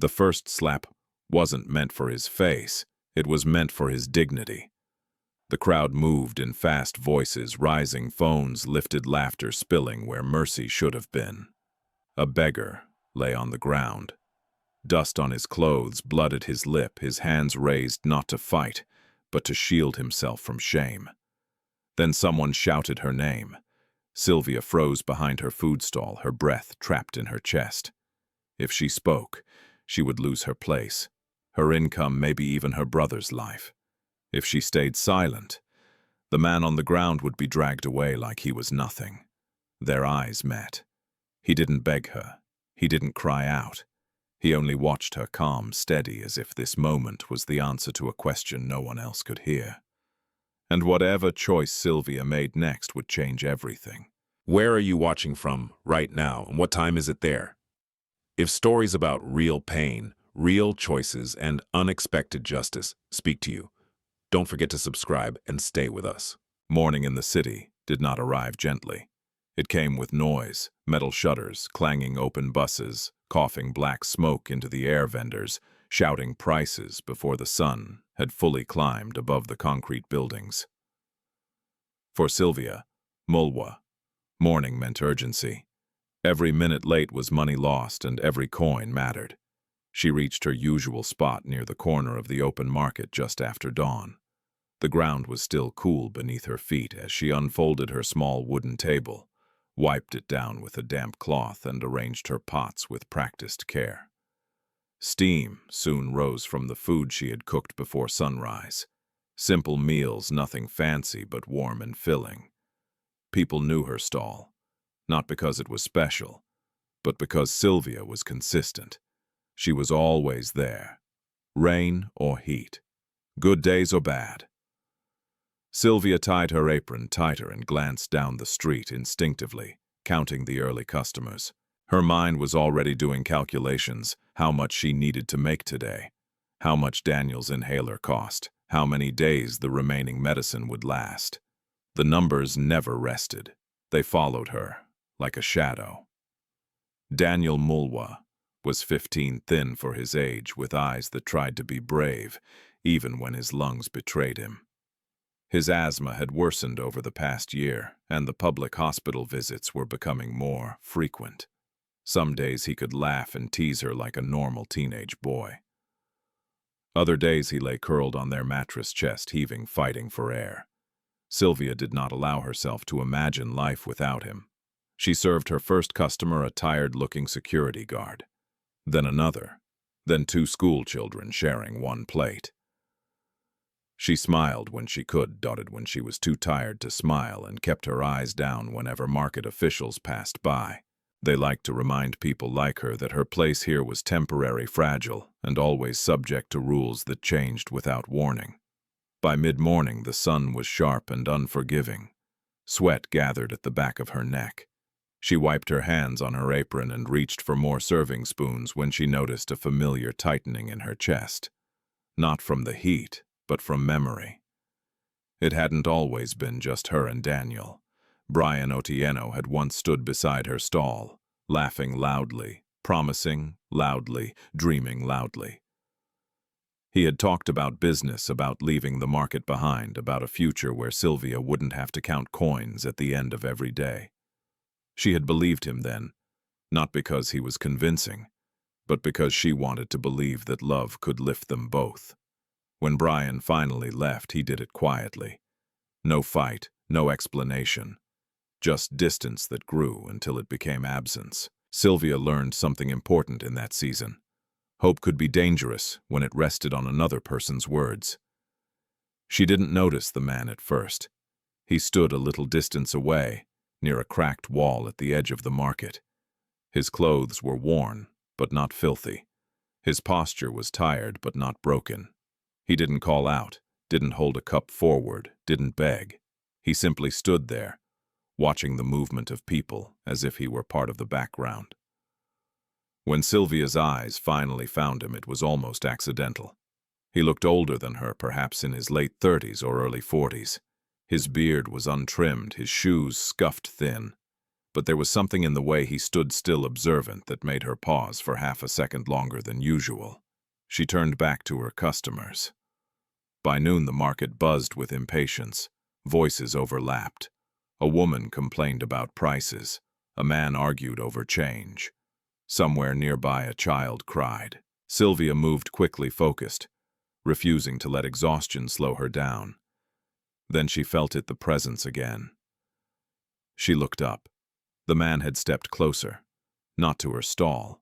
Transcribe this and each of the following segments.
The first slap wasn't meant for his face, it was meant for his dignity. The crowd moved in fast voices, rising phones, lifted laughter spilling where mercy should have been. A beggar lay on the ground. Dust on his clothes, blood at his lip, his hands raised not to fight, but to shield himself from shame. Then someone shouted her name. Sylvia froze behind her food stall, her breath trapped in her chest. If she spoke, she would lose her place, her income, maybe even her brother's life. If she stayed silent, the man on the ground would be dragged away like he was nothing. Their eyes met. He didn't beg her. He didn't cry out. He only watched her, calm, steady, as if this moment was the answer to a question no one else could hear. And whatever choice Sylvia made next would change everything. Where are you watching from right now, and what time is it there? If stories about real pain, real choices, and unexpected justice speak to you, don't forget to subscribe and stay with us. Morning in the city did not arrive gently. It came with noise, metal shutters, clanging open buses, coughing black smoke into the air, vendors shouting prices before the sun had fully climbed above the concrete buildings. For Sylvia, Mulwa, morning meant urgency. Every minute late was money lost, and every coin mattered. She reached her usual spot near the corner of the open market just after dawn. The ground was still cool beneath her feet as she unfolded her small wooden table, wiped it down with a damp cloth, and arranged her pots with practiced care. Steam soon rose from the food she had cooked before sunrise. Simple meals, nothing fancy, but warm and filling. People knew her stall, not because it was special, but because Sylvia was consistent. She was always there, rain or heat, good days or bad. Sylvia tied her apron tighter and glanced down the street instinctively, counting the early customers. Her mind was already doing calculations, how much she needed to make today, how much Daniel's inhaler cost, how many days the remaining medicine would last. The numbers never rested. They followed her, like a shadow. Daniel Mulwa was 15, thin for his age, with eyes that tried to be brave, even when his lungs betrayed him. His asthma had worsened over the past year, and the public hospital visits were becoming more frequent. Some days he could laugh and tease her like a normal teenage boy. Other days he lay curled on their mattress chest, heaving, fighting for air. Sylvia did not allow herself to imagine life without him. She served her first customer, a tired-looking security guard. Then another. Then 2 school children sharing one plate. She smiled when she could, dotted when she was too tired to smile, and kept her eyes down whenever market officials passed by. They liked to remind people like her that her place here was temporary, fragile, and always subject to rules that changed without warning. By mid-morning, the sun was sharp and unforgiving. Sweat gathered at the back of her neck. She wiped her hands on her apron and reached for more serving spoons when she noticed a familiar tightening in her chest. Not from the heat, but from memory. It hadn't always been just her and Daniel. Brian Otieno had once stood beside her stall, laughing loudly, promising loudly, dreaming loudly. He had talked about business, about leaving the market behind, about a future where Sylvia wouldn't have to count coins at the end of every day. She had believed him then, not because he was convincing, but because she wanted to believe that love could lift them both. When Brian finally left, he did it quietly. No fight, no explanation. Just distance that grew until it became absence. Sylvia learned something important in that season. Hope could be dangerous when it rested on another person's words. She didn't notice the man at first. He stood a little distance away, near a cracked wall at the edge of the market. His clothes were worn, but not filthy. His posture was tired, but not broken. He didn't call out, didn't hold a cup forward, didn't beg. He simply stood there, watching the movement of people as if he were part of the background. When Sylvia's eyes finally found him, it was almost accidental. He looked older than her, perhaps in his late 30s or early 40s. His beard was untrimmed, his shoes scuffed thin. but there was something in the way he stood still observant that made her pause for half a second longer than usual. She turned back to her customers. By noon the market buzzed with impatience. Voices overlapped. A woman complained about prices. A man argued over change. Somewhere nearby a child cried. Sylvia moved quickly, focused, refusing to let exhaustion slow her down. Then she felt the presence again. She looked up. The man had stepped closer, not to her stall,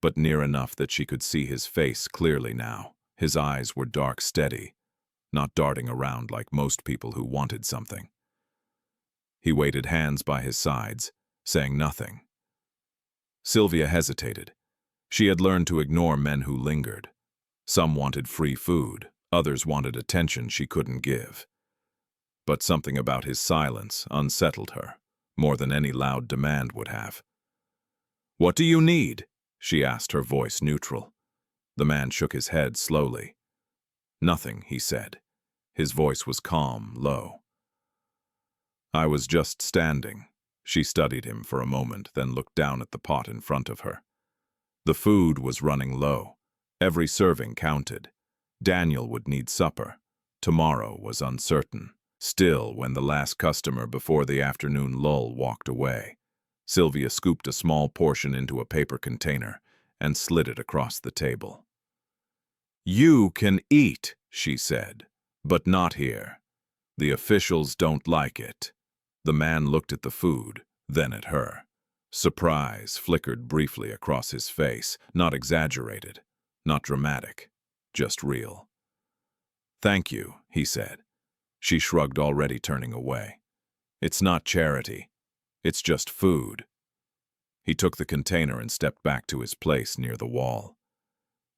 but near enough that she could see his face clearly now. His eyes were dark, steady, not darting around like most people who wanted something. He waited, hands by his sides, saying nothing. Sylvia hesitated. She had learned to ignore men who lingered. Some wanted free food, others wanted attention she couldn't give. But something about his silence unsettled her, more than any loud demand would have. "What do you need?" she asked, her voice neutral. The man shook his head slowly. "Nothing," he said. His voice was calm, low. "I was just standing." She studied him for a moment, then looked down at the pot in front of her. The food was running low. Every serving counted. Daniel would need supper. Tomorrow was uncertain. Still, when the last customer before the afternoon lull walked away, Sylvia scooped a small portion into a paper container and slid it across the table. "You can eat," she said, "but not here. The officials don't like it." The man looked at the food, then at her. Surprise flickered briefly across his face, not exaggerated, not dramatic, just real. "Thank you," he said. She shrugged, already turning away. "It's not charity. It's just food." He took the container and stepped back to his place near the wall.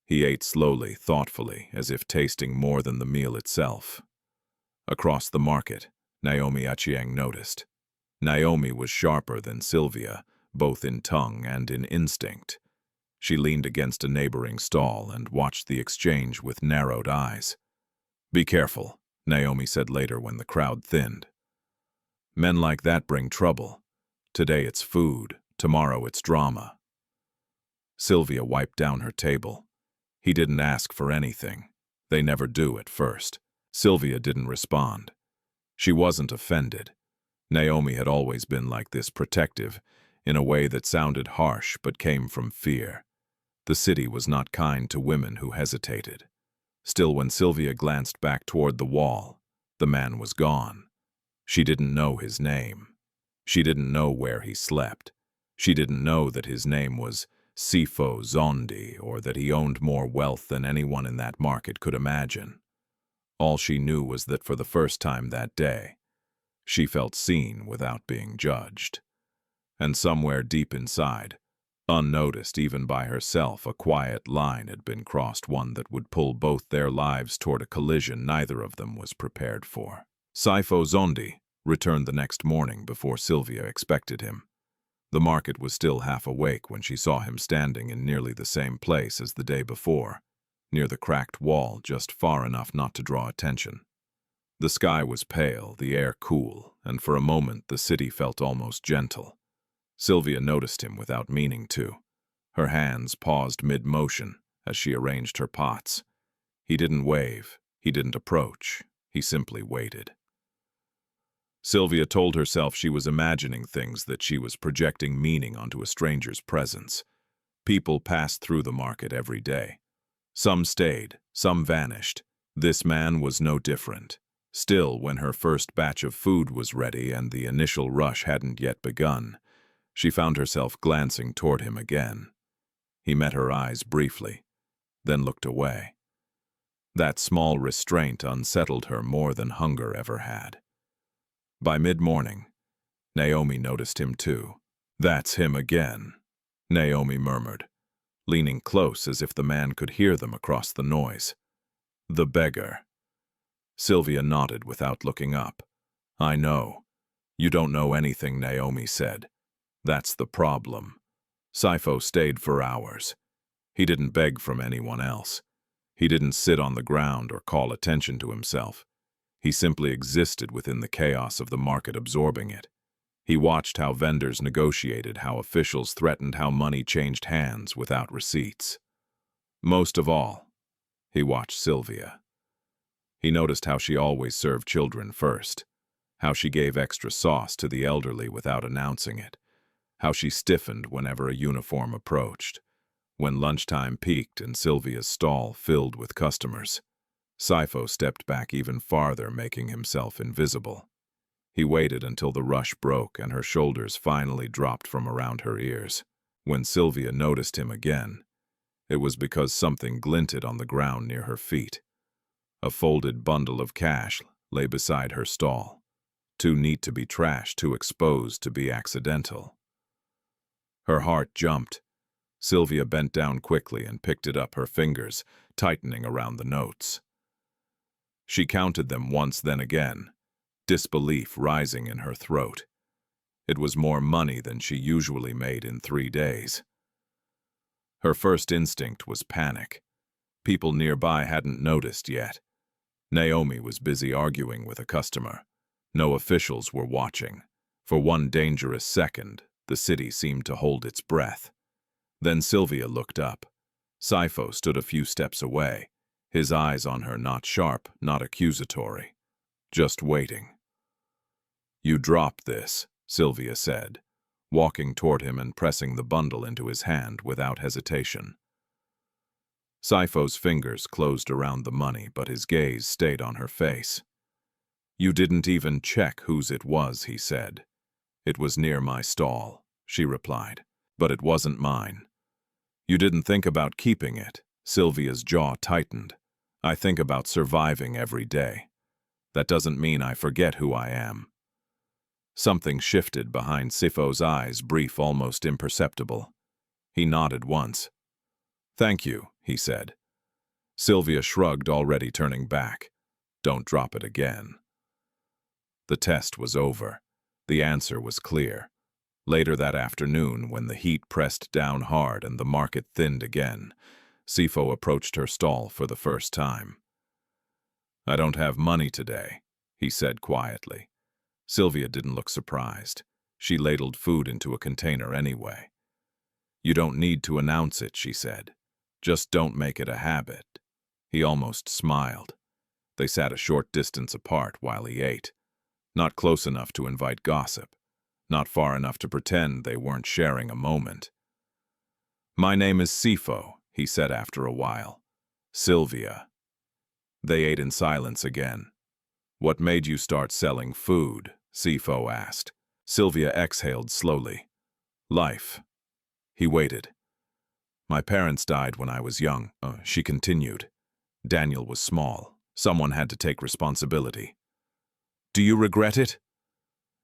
He ate slowly, thoughtfully, as if tasting more than the meal itself. Across the market, Naomi Achieng noticed. Naomi was sharper than Sylvia, both in tongue and in instinct. She leaned against a neighboring stall and watched the exchange with narrowed eyes. "Be careful," Naomi said later when the crowd thinned. "Men like that bring trouble. Today it's food, tomorrow it's drama." Sylvia wiped down her table. He didn't ask for anything. They never do at first. Sylvia didn't respond. She wasn't offended. Naomi had always been like this, protective, in a way that sounded harsh but came from fear. The city was not kind to women who hesitated. Still, when Sylvia glanced back toward the wall, the man was gone. She didn't know his name. She didn't know where he slept. She didn't know that his name was Sefo Zondi, or that he owned more wealth than anyone in that market could imagine. All she knew was that for the first time that day, she felt seen without being judged. And somewhere deep inside, unnoticed even by herself, a quiet line had been crossed, one that would pull both their lives toward a collision neither of them was prepared for. Sefo Zondi returned the next morning before Sylvia expected him. The market was still half awake when she saw him standing in nearly the same place as the day before, near the cracked wall, just far enough not to draw attention. The sky was pale, the air cool, and for a moment the city felt almost gentle. Sylvia noticed him without meaning to. Her hands paused mid-motion as she arranged her pots. He didn't wave, he didn't approach, he simply waited. Sylvia told herself she was imagining things, that she was projecting meaning onto a stranger's presence. People passed through the market every day. Some stayed, some vanished. This man was no different. Still, when her first batch of food was ready and the initial rush hadn't yet begun, she found herself glancing toward him again. He met her eyes briefly, then looked away. That small restraint unsettled her more than hunger ever had. By mid-morning, Naomi noticed him too. "That's him again," Naomi murmured, leaning close as if the man could hear them across the noise. "The beggar." Sylvia nodded without looking up. "I know. You don't know anything," Naomi said. "That's the problem." Sefo stayed for hours. He didn't beg from anyone else. He didn't sit on the ground or call attention to himself. He simply existed within the chaos of the market, absorbing it. He watched how vendors negotiated, how officials threatened, how money changed hands without receipts. Most of all, he watched Sylvia. He noticed how she always served children first, how she gave extra sauce to the elderly without announcing it, how she stiffened whenever a uniform approached. When lunchtime peaked and Sylvia's stall filled with customers, Sefo stepped back even farther, making himself invisible. He waited until the rush broke and her shoulders finally dropped from around her ears. When Sylvia noticed him again, it was because something glinted on the ground near her feet. A folded bundle of cash lay beside her stall, too neat to be trash, too exposed to be accidental. Her heart jumped. Sylvia bent down quickly and picked it up, her fingers tightening around the notes. She counted them once, then again, disbelief rising in her throat. It was more money than she usually made in 3 days. Her first instinct was panic. People nearby hadn't noticed yet. Naomi was busy arguing with a customer. No officials were watching. For one dangerous second, the city seemed to hold its breath. Then Sylvia looked up. Sefo stood a few steps away, his eyes on her, not sharp, not accusatory, just waiting. "You drop this," Sylvia said, walking toward him and pressing the bundle into his hand without hesitation. Sefo's fingers closed around the money, but his gaze stayed on her face. "You didn't even check whose it was," he said. "It was near my stall," she replied, "but it wasn't mine." "You didn't think about keeping it." Sylvia's jaw tightened. "I think about surviving every day. That doesn't mean I forget who I am." Something shifted behind Sefo's eyes, brief, almost imperceptible. He nodded once. "Thank you," he said. Sylvia shrugged, already turning back. "Don't drop it again." The test was over. The answer was clear. Later that afternoon, when the heat pressed down hard and the market thinned again, Sefo approached her stall for the first time. "I don't have money today," he said quietly. Sylvia didn't look surprised. She ladled food into a container anyway. "You don't need to announce it," she said. "Just don't make it a habit." He almost smiled. They sat a short distance apart while he ate. Not close enough to invite gossip. Not far enough to pretend they weren't sharing a moment. "My name is Sefo," he said after a while. "Sylvia." They ate in silence again. "What made you start selling food?" Sefo asked. Sylvia exhaled slowly. "Life." He waited. "My parents died when I was young," she continued. "Daniel was small. Someone had to take responsibility." "Do you regret it?"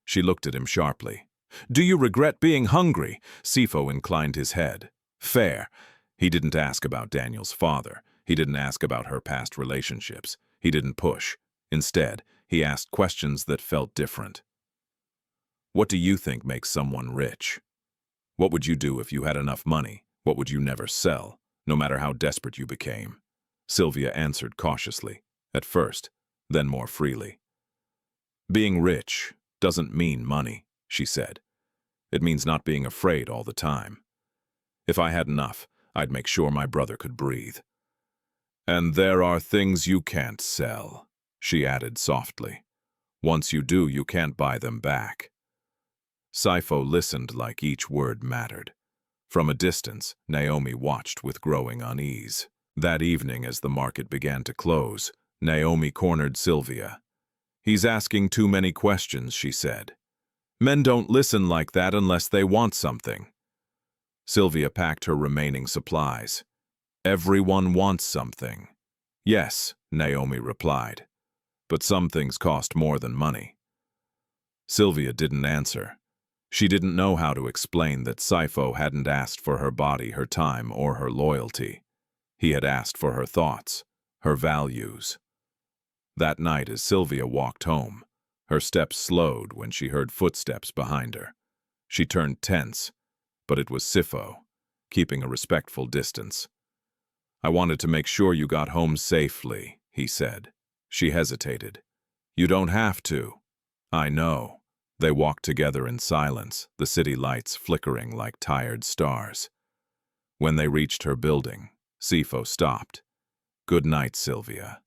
She looked at him sharply. "Do you regret being hungry?" Sefo inclined his head. "Fair." He didn't ask about Daniel's father. He didn't ask about her past relationships. He didn't push. Instead, he asked questions that felt different. "What do you think makes someone rich? What would you do if you had enough money? What would you never sell, no matter how desperate you became?" Sylvia answered cautiously, at first, then more freely. "Being rich doesn't mean money," she said. "It means not being afraid all the time. If I had enough, I'd make sure my brother could breathe." "And there are things you can't sell," she added softly. "Once you do, you can't buy them back." Sefo listened like each word mattered. From a distance, Naomi watched with growing unease. That evening, as the market began to close, Naomi cornered Sylvia. "He's asking too many questions," she said. "Men don't listen like that unless they want something." Sylvia packed her remaining supplies. "Everyone wants something." "Yes," Naomi replied. "But some things cost more than money." Sylvia didn't answer. She didn't know how to explain that Sefo hadn't asked for her body, her time, or her loyalty. He had asked for her thoughts, her values. That night, as Sylvia walked home, her steps slowed when she heard footsteps behind her. She turned tense, but it was Sefo, keeping a respectful distance. "I wanted to make sure you got home safely," he said. She hesitated. "You don't have to." "I know." They walked together in silence, the city lights flickering like tired stars. When they reached her building, Sefo stopped. "Good night, Sylvia.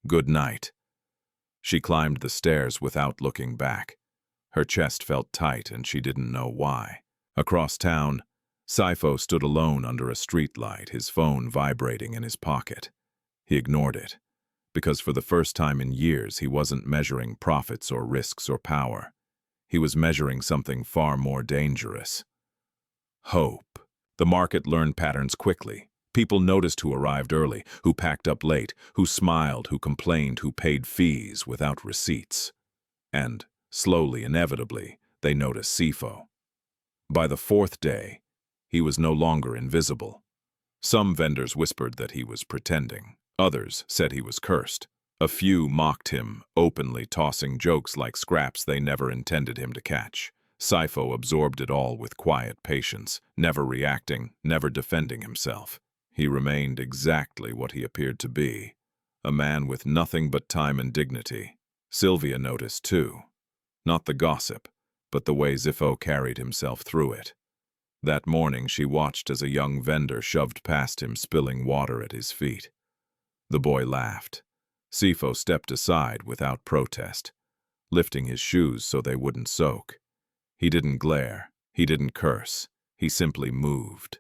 Good night." She climbed the stairs without looking back. Her chest felt tight and she didn't know why. Across town, Sefo stood alone under a streetlight, his phone vibrating in his pocket. He ignored it, because for the first time in years he wasn't measuring profits or risks or power. He was measuring something far more dangerous. Hope. The market learned patterns quickly. People noticed who arrived early, who packed up late, who smiled, who complained, who paid fees without receipts. And, slowly, inevitably, they noticed Sefo. By the fourth day, he was no longer invisible. Some vendors whispered that he was pretending. Others said he was cursed. A few mocked him, openly tossing jokes like scraps they never intended him to catch. Sefo absorbed it all with quiet patience, never reacting, never defending himself. He remained exactly what he appeared to be, a man with nothing but time and dignity. Sylvia noticed too. Not the gossip, but the way Sefo carried himself through it. That morning she watched as a young vendor shoved past him, spilling water at his feet. The boy laughed. Sefo stepped aside without protest, lifting his shoes so they wouldn't soak. He didn't glare, he didn't curse, he simply moved.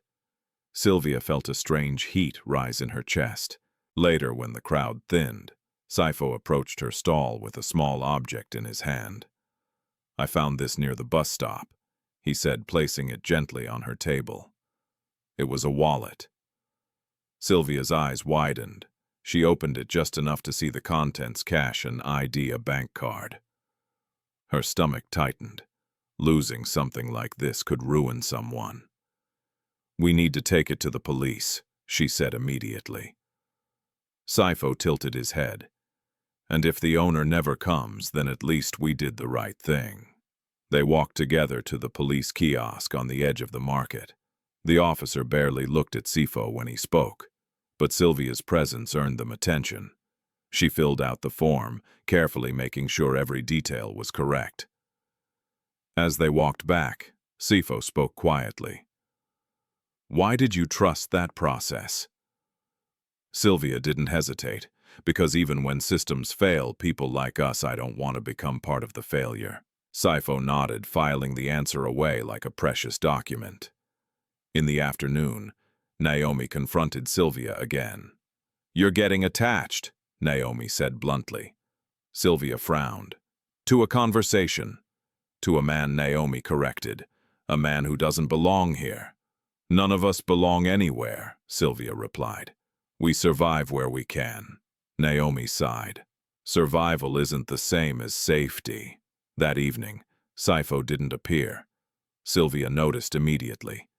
Sylvia felt a strange heat rise in her chest. Later, when the crowd thinned, Sefo approached her stall with a small object in his hand. "I found this near the bus stop," he said, placing it gently on her table. It was a wallet. Sylvia's eyes widened. She opened it just enough to see the contents: cash, an ID, a bank card. Her stomach tightened. Losing something like this could ruin someone. "We need to take it to the police," she said immediately. Sefo tilted his head. "And if the owner never comes, then at least we did the right thing." They walked together to the police kiosk on the edge of the market. The officer barely looked at Sefo when he spoke, but Sylvia's presence earned them attention. She filled out the form, carefully making sure every detail was correct. As they walked back, Sefo spoke quietly. "Why did you trust that process?" Sylvia didn't hesitate, because even when systems fail, people like us, I don't want to become part of the failure. Sefo nodded, filing the answer away like a precious document. In the afternoon, Naomi confronted Sylvia again. "You're getting attached," Naomi said bluntly. Sylvia frowned. "To a conversation." "To a man," Naomi corrected. "A man who doesn't belong here." "None of us belong anywhere," Sylvia replied. "We survive where we can." Naomi sighed. "Survival isn't the same as safety." That evening, Sefo didn't appear. Sylvia noticed immediately.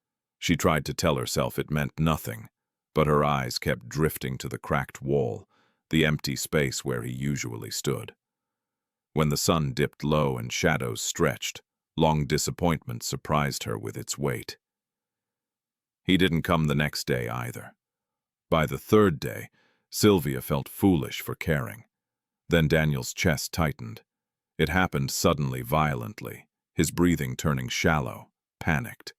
She tried to tell herself it meant nothing, but her eyes kept drifting to the cracked wall, the empty space where he usually stood. When the sun dipped low and shadows stretched, long disappointment surprised her with its weight. He didn't come the next day either. By the third day, Sylvia felt foolish for caring. Then Daniel's chest tightened. It happened suddenly, violently, his breathing turning shallow, panicked.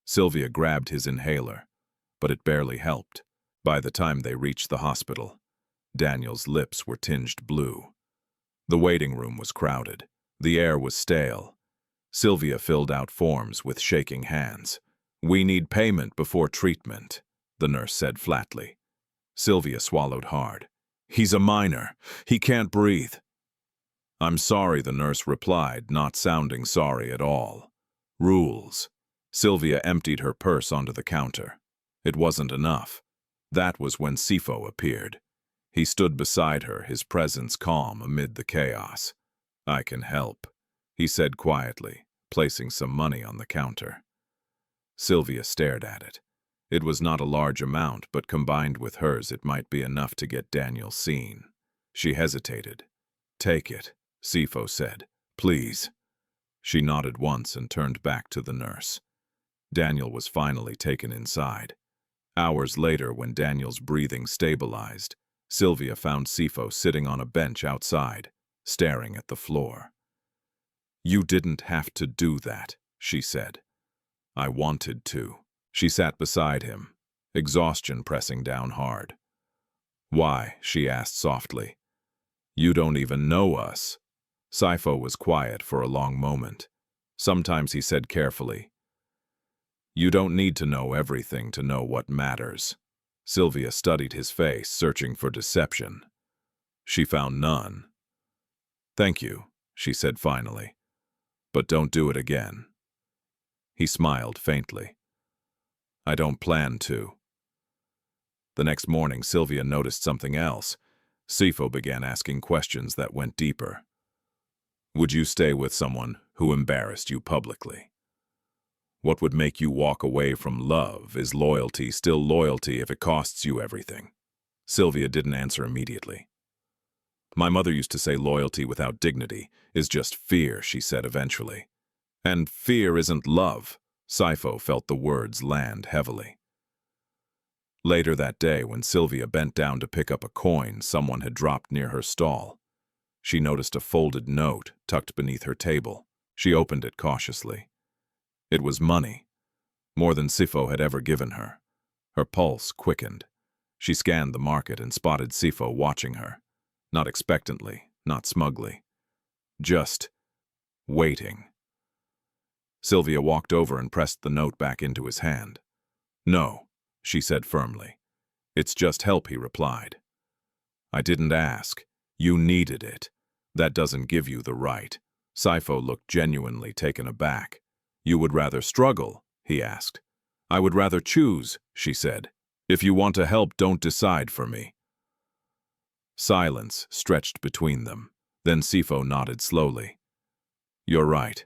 Sylvia grabbed his inhaler, but it barely helped. By the time they reached the hospital, Daniel's lips were tinged blue. The waiting room was crowded. The air was stale. Sylvia filled out forms with shaking hands. "We need payment before treatment," the nurse said flatly. Sylvia swallowed hard. "He's a minor. He can't breathe." "I'm sorry," the nurse replied, not sounding sorry at all. "Rules." Sylvia emptied her purse onto the counter. It wasn't enough. That was when Sefo appeared. He stood beside her, his presence calm amid the chaos. "I can help," he said quietly, placing some money on the counter. Sylvia stared at it. It was not a large amount, but combined with hers it might be enough to get Daniel seen. She hesitated. "Take it," Sefo said. "Please." She nodded once and turned back to the nurse. Daniel was finally taken inside. Hours later, when Daniel's breathing stabilized, Sylvia found Sefo sitting on a bench outside, staring at the floor. You didn't have to do that, she said. I wanted to. She sat beside him, exhaustion pressing down hard. Why? She asked softly. You don't even know us. Sefo was quiet for a long moment. Sometimes he said carefully, You don't need to know everything to know what matters. Sylvia studied his face, searching for deception. She found none. Thank you, she said finally. But don't do it again. He smiled faintly. I don't plan to. The next morning, Sylvia noticed something else. Sefo began asking questions that went deeper. Would you stay with someone who embarrassed you publicly? What would make you walk away from love? Is loyalty still loyalty if it costs you everything? Sylvia didn't answer immediately. My mother used to say loyalty without dignity is just fear, she said eventually. And fear isn't love. Sefo felt the words land heavily. Later that day, when Sylvia bent down to pick up a coin someone had dropped near her stall, she noticed a folded note tucked beneath her table. She opened it cautiously. It was money, more than Sefo had ever given her. Her pulse quickened. She scanned the market and spotted Sefo watching her. Not expectantly, not smugly. Just waiting. Sylvia walked over and pressed the note back into his hand. No, she said firmly. It's just help, he replied. I didn't ask. You needed it. That doesn't give you the right. Sefo looked genuinely taken aback. You would rather struggle, he asked. I would rather choose, she said. If you want to help, don't decide for me. Silence stretched between them. Then Sefo nodded slowly. You're right.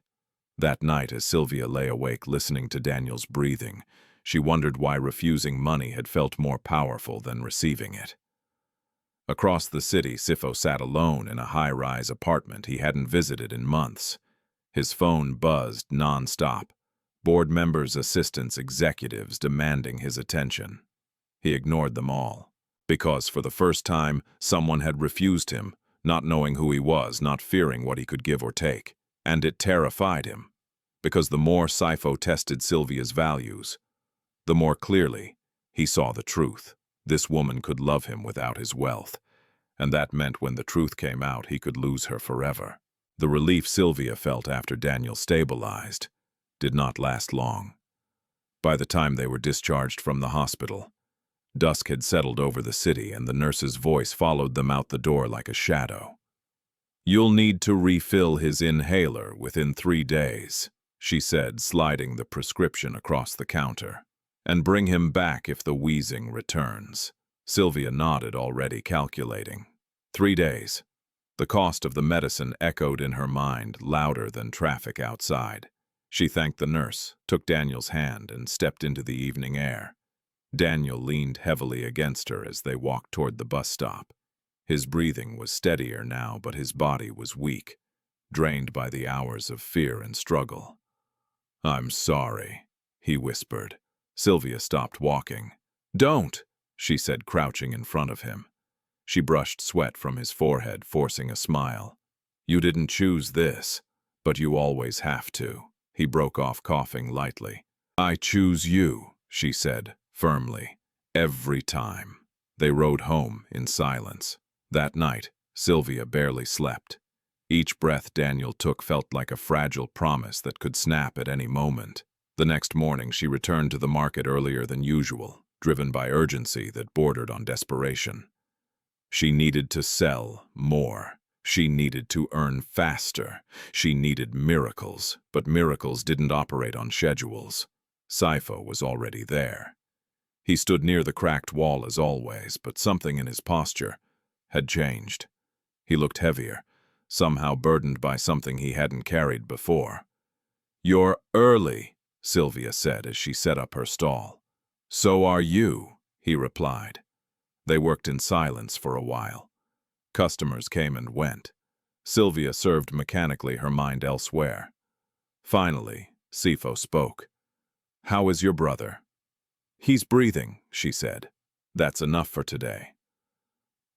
That night, as Sylvia lay awake listening to Daniel's breathing, she wondered why refusing money had felt more powerful than receiving it. Across the city, Sefo sat alone in a high-rise apartment he hadn't visited in months. His phone buzzed non-stop. Board members, assistants, executives demanding his attention. He ignored them all. Because for the first time, someone had refused him, not knowing who he was, not fearing what he could give or take. And it terrified him. Because the more Sefo tested Sylvia's values, the more clearly he saw the truth. This woman could love him without his wealth. And that meant when the truth came out, he could lose her forever. The relief Sylvia felt after Daniel stabilized did not last long. By the time they were discharged from the hospital, dusk had settled over the city and the nurse's voice followed them out the door like a shadow. You'll need to refill his inhaler within 3 days, she said, sliding the prescription across the counter. And bring him back if the wheezing returns. Sylvia nodded, already calculating. 3 days. The cost of the medicine echoed in her mind, louder than traffic outside. She thanked the nurse, took Daniel's hand, and stepped into the evening air. Daniel leaned heavily against her as they walked toward the bus stop. His breathing was steadier now, but his body was weak, drained by the hours of fear and struggle. I'm sorry, he whispered. Sylvia stopped walking. Don't, she said, crouching in front of him. She brushed sweat from his forehead, forcing a smile. You didn't choose this, but you always have to. He broke off, coughing lightly. I choose you, she said, firmly. Every time. They rode home in silence. That night, Sylvia barely slept. Each breath Daniel took felt like a fragile promise that could snap at any moment. The next morning, she returned to the market earlier than usual, driven by urgency that bordered on desperation. She needed to sell more. She needed to earn faster. She needed miracles, but miracles didn't operate on schedules. Sefo was already there. He stood near the cracked wall as always, but something in his posture had changed. He looked heavier, somehow burdened by something he hadn't carried before. You're early, Sylvia said as she set up her stall. So are you, he replied. They worked in silence for a while. Customers came and went. Sylvia served mechanically, her mind elsewhere. Finally, Sefo spoke. How is your brother? He's breathing, she said. That's enough for today.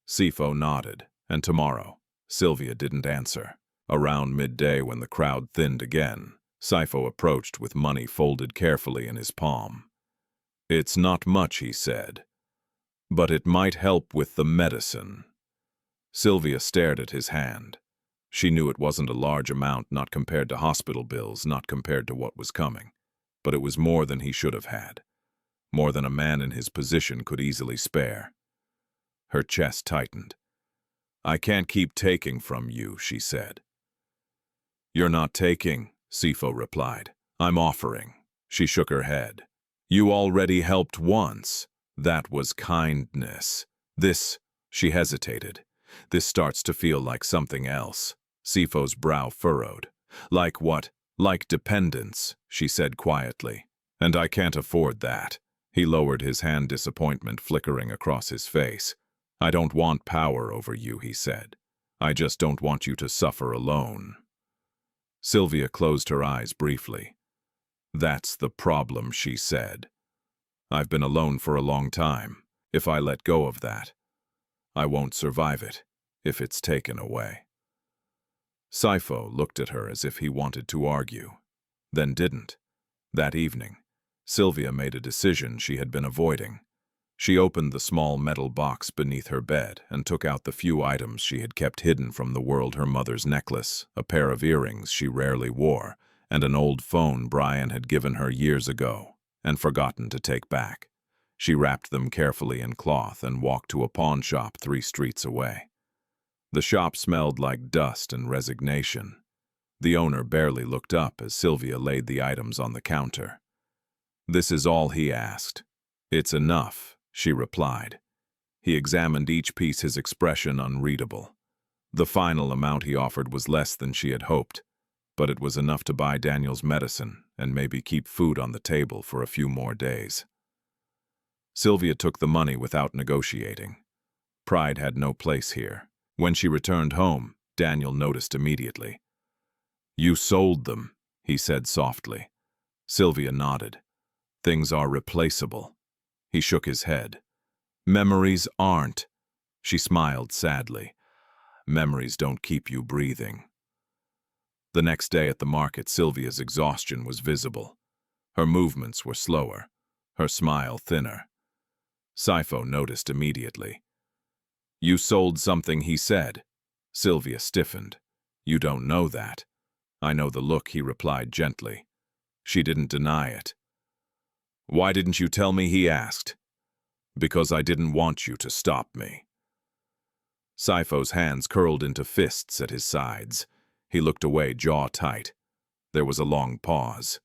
Sefo nodded, and tomorrow. Sylvia didn't answer. Around midday, when the crowd thinned again, Sefo approached with money folded carefully in his palm. "It's not much," he said, "but it might help with the medicine." Sylvia stared at his hand. She knew it wasn't a large amount, not compared to hospital bills, not compared to what was coming. But it was more than he should have had. More than a man in his position could easily spare. Her chest tightened. "I can't keep taking from you," she said. "You're not taking," Sefo replied. "I'm offering." She shook her head. "You already helped once. That was kindness. She hesitated. "This starts to feel like something else." Sefo's brow furrowed. "Like what?" "Like dependence," she said quietly. "And I can't afford that." He lowered his hand, disappointment flickering across his face. "I don't want power over you," he said. "I just don't want you to suffer alone." Sylvia closed her eyes briefly. "That's the problem," she said. "I've been alone for a long time. If I let go of that, I won't survive it, if it's taken away." Sefo looked at her as if he wanted to argue, then didn't. That evening, Sylvia made a decision she had been avoiding. She opened the small metal box beneath her bed and took out the few items she had kept hidden from the world: her mother's necklace, a pair of earrings she rarely wore, and an old phone Brian had given her years ago and forgotten to take back. She wrapped them carefully in cloth and walked to a pawn shop 3 streets away. The shop smelled like dust and resignation. The owner barely looked up as Sylvia laid the items on the counter. "This is all?" he asked. "It's enough," she replied. He examined each piece, his expression unreadable. The final amount he offered was less than she had hoped, but it was enough to buy Daniel's medicine and maybe keep food on the table for a few more days. Sylvia took the money without negotiating. Pride had no place here. When she returned home, Daniel noticed immediately. "You sold them," he said softly. Sylvia nodded. "Things are replaceable." He shook his head. "Memories aren't." She smiled sadly. "Memories don't keep you breathing." The next day at the market, Sylvia's exhaustion was visible. Her movements were slower, her smile thinner. Sefo noticed immediately. "You sold something," he said. Sylvia stiffened. "You don't know that." "I know the look," he replied gently. She didn't deny it. "Why didn't you tell me?" he asked. "Because I didn't want you to stop me." Sefo's hands curled into fists at his sides. He looked away, jaw tight. There was a long pause.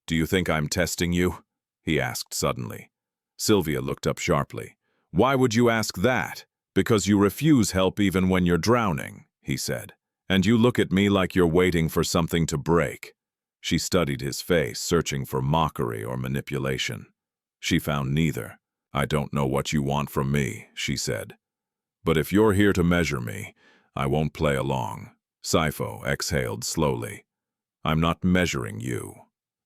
"Do you think I'm testing you?" he asked suddenly. Sylvia looked up sharply. "Why would you ask that?" "Because you refuse help even when you're drowning," he said. "And you look at me like you're waiting for something to break." She studied his face, searching for mockery or manipulation. She found neither. "I don't know what you want from me," she said. "But if you're here to measure me, I won't play along." Sefo exhaled slowly. "I'm not measuring you."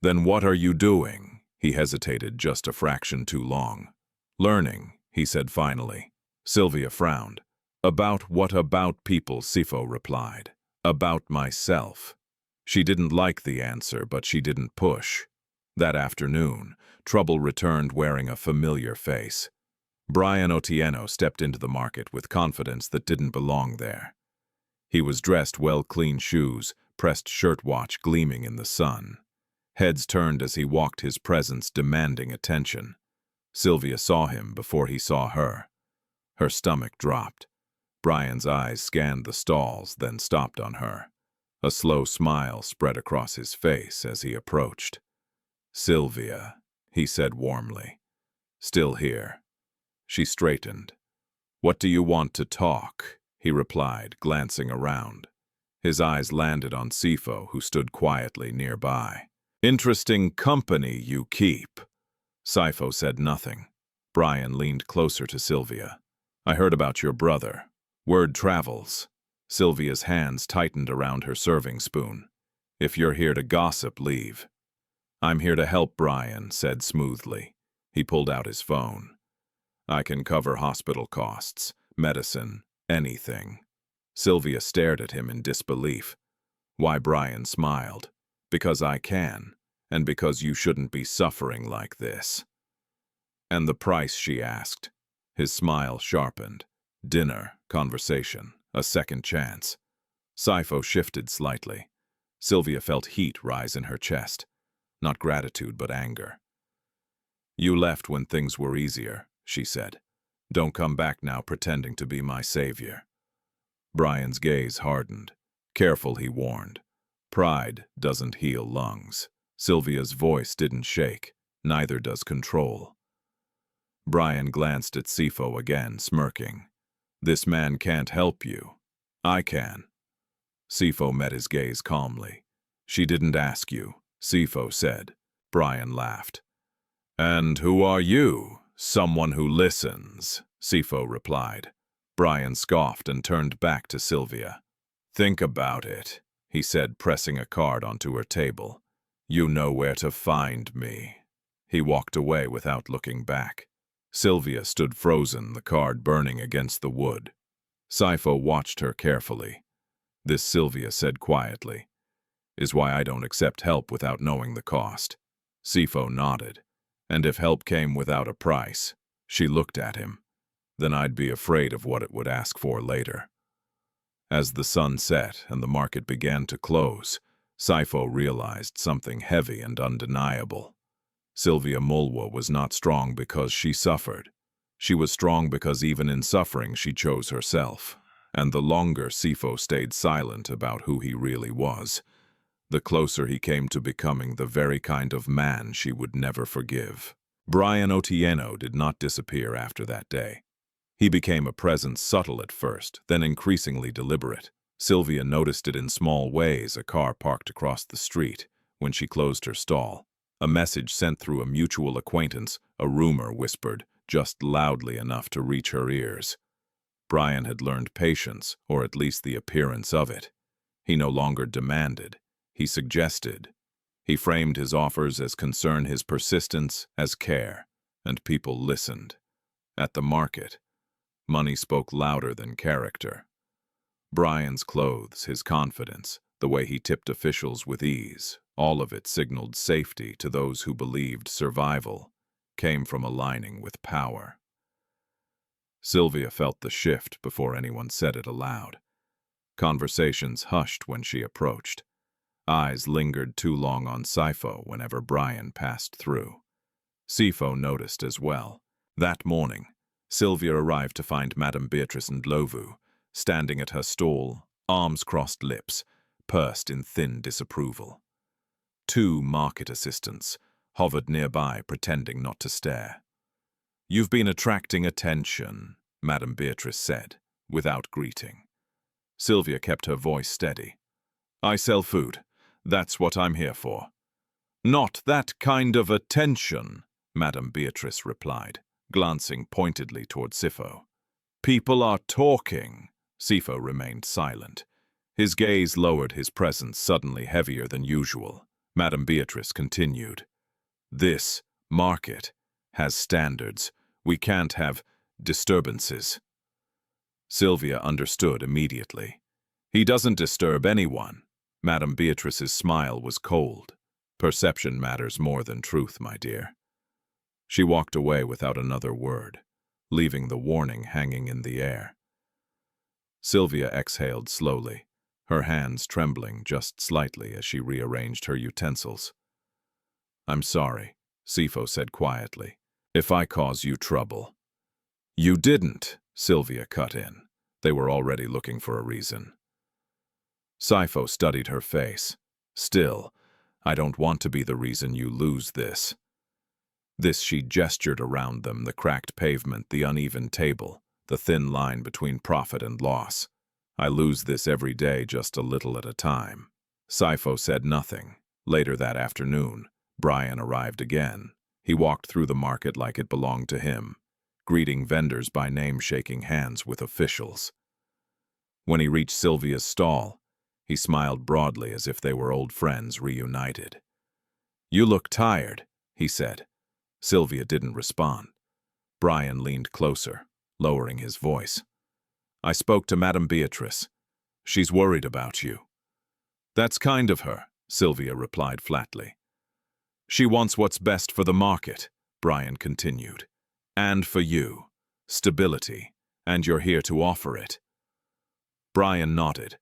"Then what are you doing?" He hesitated just a fraction too long. "Learning," he said finally. Sylvia frowned. "About what about people?" Sefo replied. "About myself." She didn't like the answer, but she didn't push. That afternoon, Trouble returned wearing a familiar face. Brian Otieno stepped into the market with confidence that didn't belong there. He was dressed well, clean shoes, pressed shirt watch gleaming in the sun. Heads turned as he walked, his presence demanding attention. Sylvia saw him before he saw her. Her stomach dropped. Brian's eyes scanned the stalls, then stopped on her. A slow smile spread across his face as he approached. "Sylvia," he said warmly. "Still here." She straightened. "What do you want to talk?" he replied, glancing around. His eyes landed on Sefo, who stood quietly nearby. "Interesting company you keep." Sefo said nothing. Brian leaned closer to Sylvia. "I heard about your brother. Word travels." Sylvia's hands tightened around her serving spoon. "If you're here to gossip, leave." "I'm here to help," Brian said smoothly. He pulled out his phone. "I can cover hospital costs, medicine, anything." Sylvia stared at him in disbelief. Why, Brian smiled. Because I can, and because you shouldn't be suffering like this. And the price, she asked. His smile sharpened. Dinner, conversation, a second chance. Sefo shifted slightly. Sylvia felt heat rise in her chest. Not gratitude, but anger. You left when things were easier, she said. Don't come back now pretending to be my savior. Brian's gaze hardened. Careful, he warned. Pride doesn't heal lungs. Sylvia's voice didn't shake. Neither does control. Brian glanced at Sefo again, smirking. This man can't help you. I can. Sefo met his gaze calmly. She didn't ask you, Sefo said. Brian laughed. And who are you? Someone who listens, Sefo replied. Brian scoffed and turned back to Sylvia. Think about it, he said, pressing a card onto her table. You know where to find me. He walked away without looking back. Sylvia stood frozen, the card burning against the wood. Sefo watched her carefully. This, Sylvia said quietly, is why I don't accept help without knowing the cost. Sefo nodded. And if help came without a price, she looked at him, then I'd be afraid of what it would ask for later. As the sun set and the market began to close, Sefo realized something heavy and undeniable. Sylvia Mulwa was not strong because she suffered. She was strong because even in suffering she chose herself. And the longer Sefo stayed silent about who he really was, the closer he came to becoming the very kind of man she would never forgive. Brian Otieno did not disappear after that day. He became a presence subtle at first, then increasingly deliberate. Sylvia noticed it in small ways, a car parked across the street, when she closed her stall. A message sent through a mutual acquaintance, a rumor whispered, just loudly enough to reach her ears. Brian had learned patience, or at least the appearance of it. He no longer demanded. He suggested. He framed his offers as concern, his persistence as care, and people listened. At the market, money spoke louder than character. Brian's clothes, his confidence, the way he tipped officials with ease, all of it signaled safety to those who believed survival came from aligning with power. Sylvia felt the shift before anyone said it aloud. Conversations hushed when she approached. Eyes lingered too long on Sefo whenever Brian passed through. Sefo noticed as well. That morning, Sylvia arrived to find Madame Beatrice and Lovu standing at her stall, arms crossed, lips pursed in thin disapproval. Two market assistants hovered nearby, pretending not to stare. You've been attracting attention, Madame Beatrice said, without greeting. Sylvia kept her voice steady. I sell food. That's what I'm here for. Not that kind of attention, Madame Beatrice replied, glancing pointedly toward Sefo. People are talking. Sefo remained silent. His gaze lowered, his presence suddenly heavier than usual. Madame Beatrice continued. This market has standards. We can't have disturbances. Sylvia understood immediately. He doesn't disturb anyone. Madame Beatrice's smile was cold. Perception matters more than truth, my dear. She walked away without another word, leaving the warning hanging in the air. Sylvia exhaled slowly, her hands trembling just slightly as she rearranged her utensils. I'm sorry, Sefo said quietly, if I cause you trouble. You didn't, Sylvia cut in. They were already looking for a reason. Sefo studied her face. Still, I don't want to be the reason you lose this. This, she gestured around them, the cracked pavement, the uneven table, the thin line between profit and loss. I lose this every day, just a little at a time. Sefo said nothing. Later that afternoon, Brian arrived again. He walked through the market like it belonged to him, greeting vendors by name, shaking hands with officials. When he reached Sylvia's stall, he smiled broadly as if they were old friends reunited. You look tired, he said. Sylvia didn't respond. Brian leaned closer, lowering his voice. I spoke to Madame Beatrice. She's worried about you. That's kind of her, Sylvia replied flatly. She wants what's best for the market, Brian continued. And for you. Stability. And you're here to offer it. Brian nodded.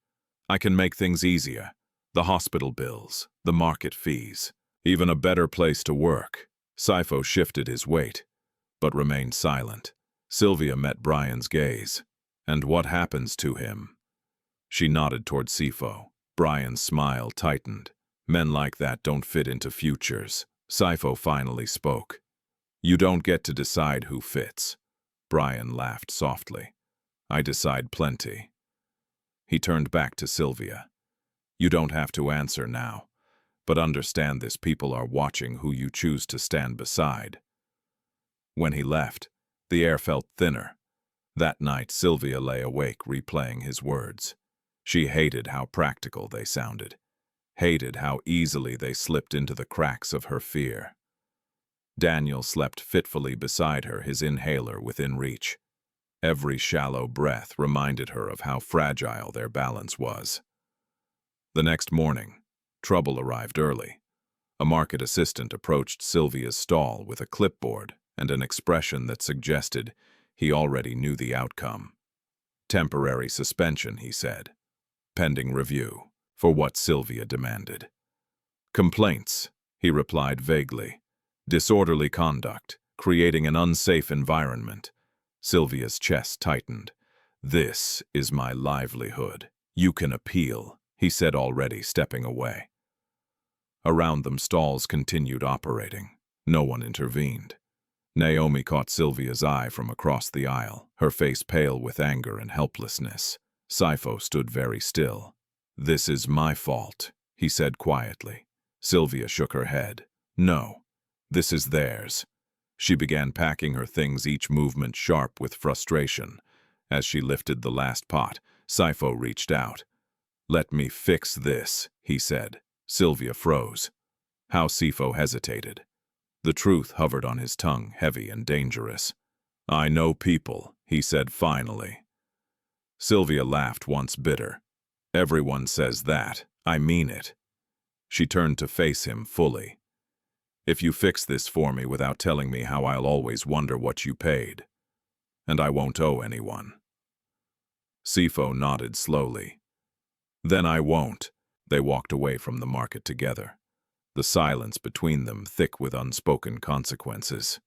I can make things easier. The hospital bills, the market fees, even a better place to work. Sefo shifted his weight, but remained silent. Sylvia met Brian's gaze. And what happens to him? She nodded toward Sefo. Brian's smile tightened. Men like that don't fit into futures. Sefo finally spoke. You don't get to decide who fits. Brian laughed softly. I decide plenty. He turned back to Sylvia. You don't have to answer now, but understand this: people are watching who you choose to stand beside. When he left, the air felt thinner. That night, Sylvia lay awake replaying his words. She hated how practical they sounded, hated how easily they slipped into the cracks of her fear. Daniel slept fitfully beside her, his inhaler within reach. Every shallow breath reminded her of how fragile their balance was. The next morning, trouble arrived early. A market assistant approached Sylvia's stall with a clipboard and an expression that suggested he already knew the outcome. Temporary suspension, he said. Pending review, for what Sylvia demanded. Complaints, he replied vaguely. Disorderly conduct, creating an unsafe environment. Sylvia's chest tightened. This is my livelihood. You can appeal, he said, already stepping away. Around them, stalls continued operating. No one intervened. Naomi caught Sylvia's eye from across the aisle, her face pale with anger and helplessness. Sefo stood very still. This is my fault, he said quietly. Sylvia shook her head. No, this is theirs. She began packing her things, each movement sharp with frustration. As she lifted the last pot, Sefo reached out. Let me fix this, he said. Sylvia froze. How Sefo hesitated. The truth hovered on his tongue, heavy and dangerous. I know people, he said finally. Sylvia laughed, once bitter. Everyone says that. I mean it. She turned to face him fully. If you fix this for me without telling me how, I'll always wonder what you paid. And I won't owe anyone. Sefo nodded slowly. Then I won't. They walked away from the market together, the silence between them thick with unspoken consequences.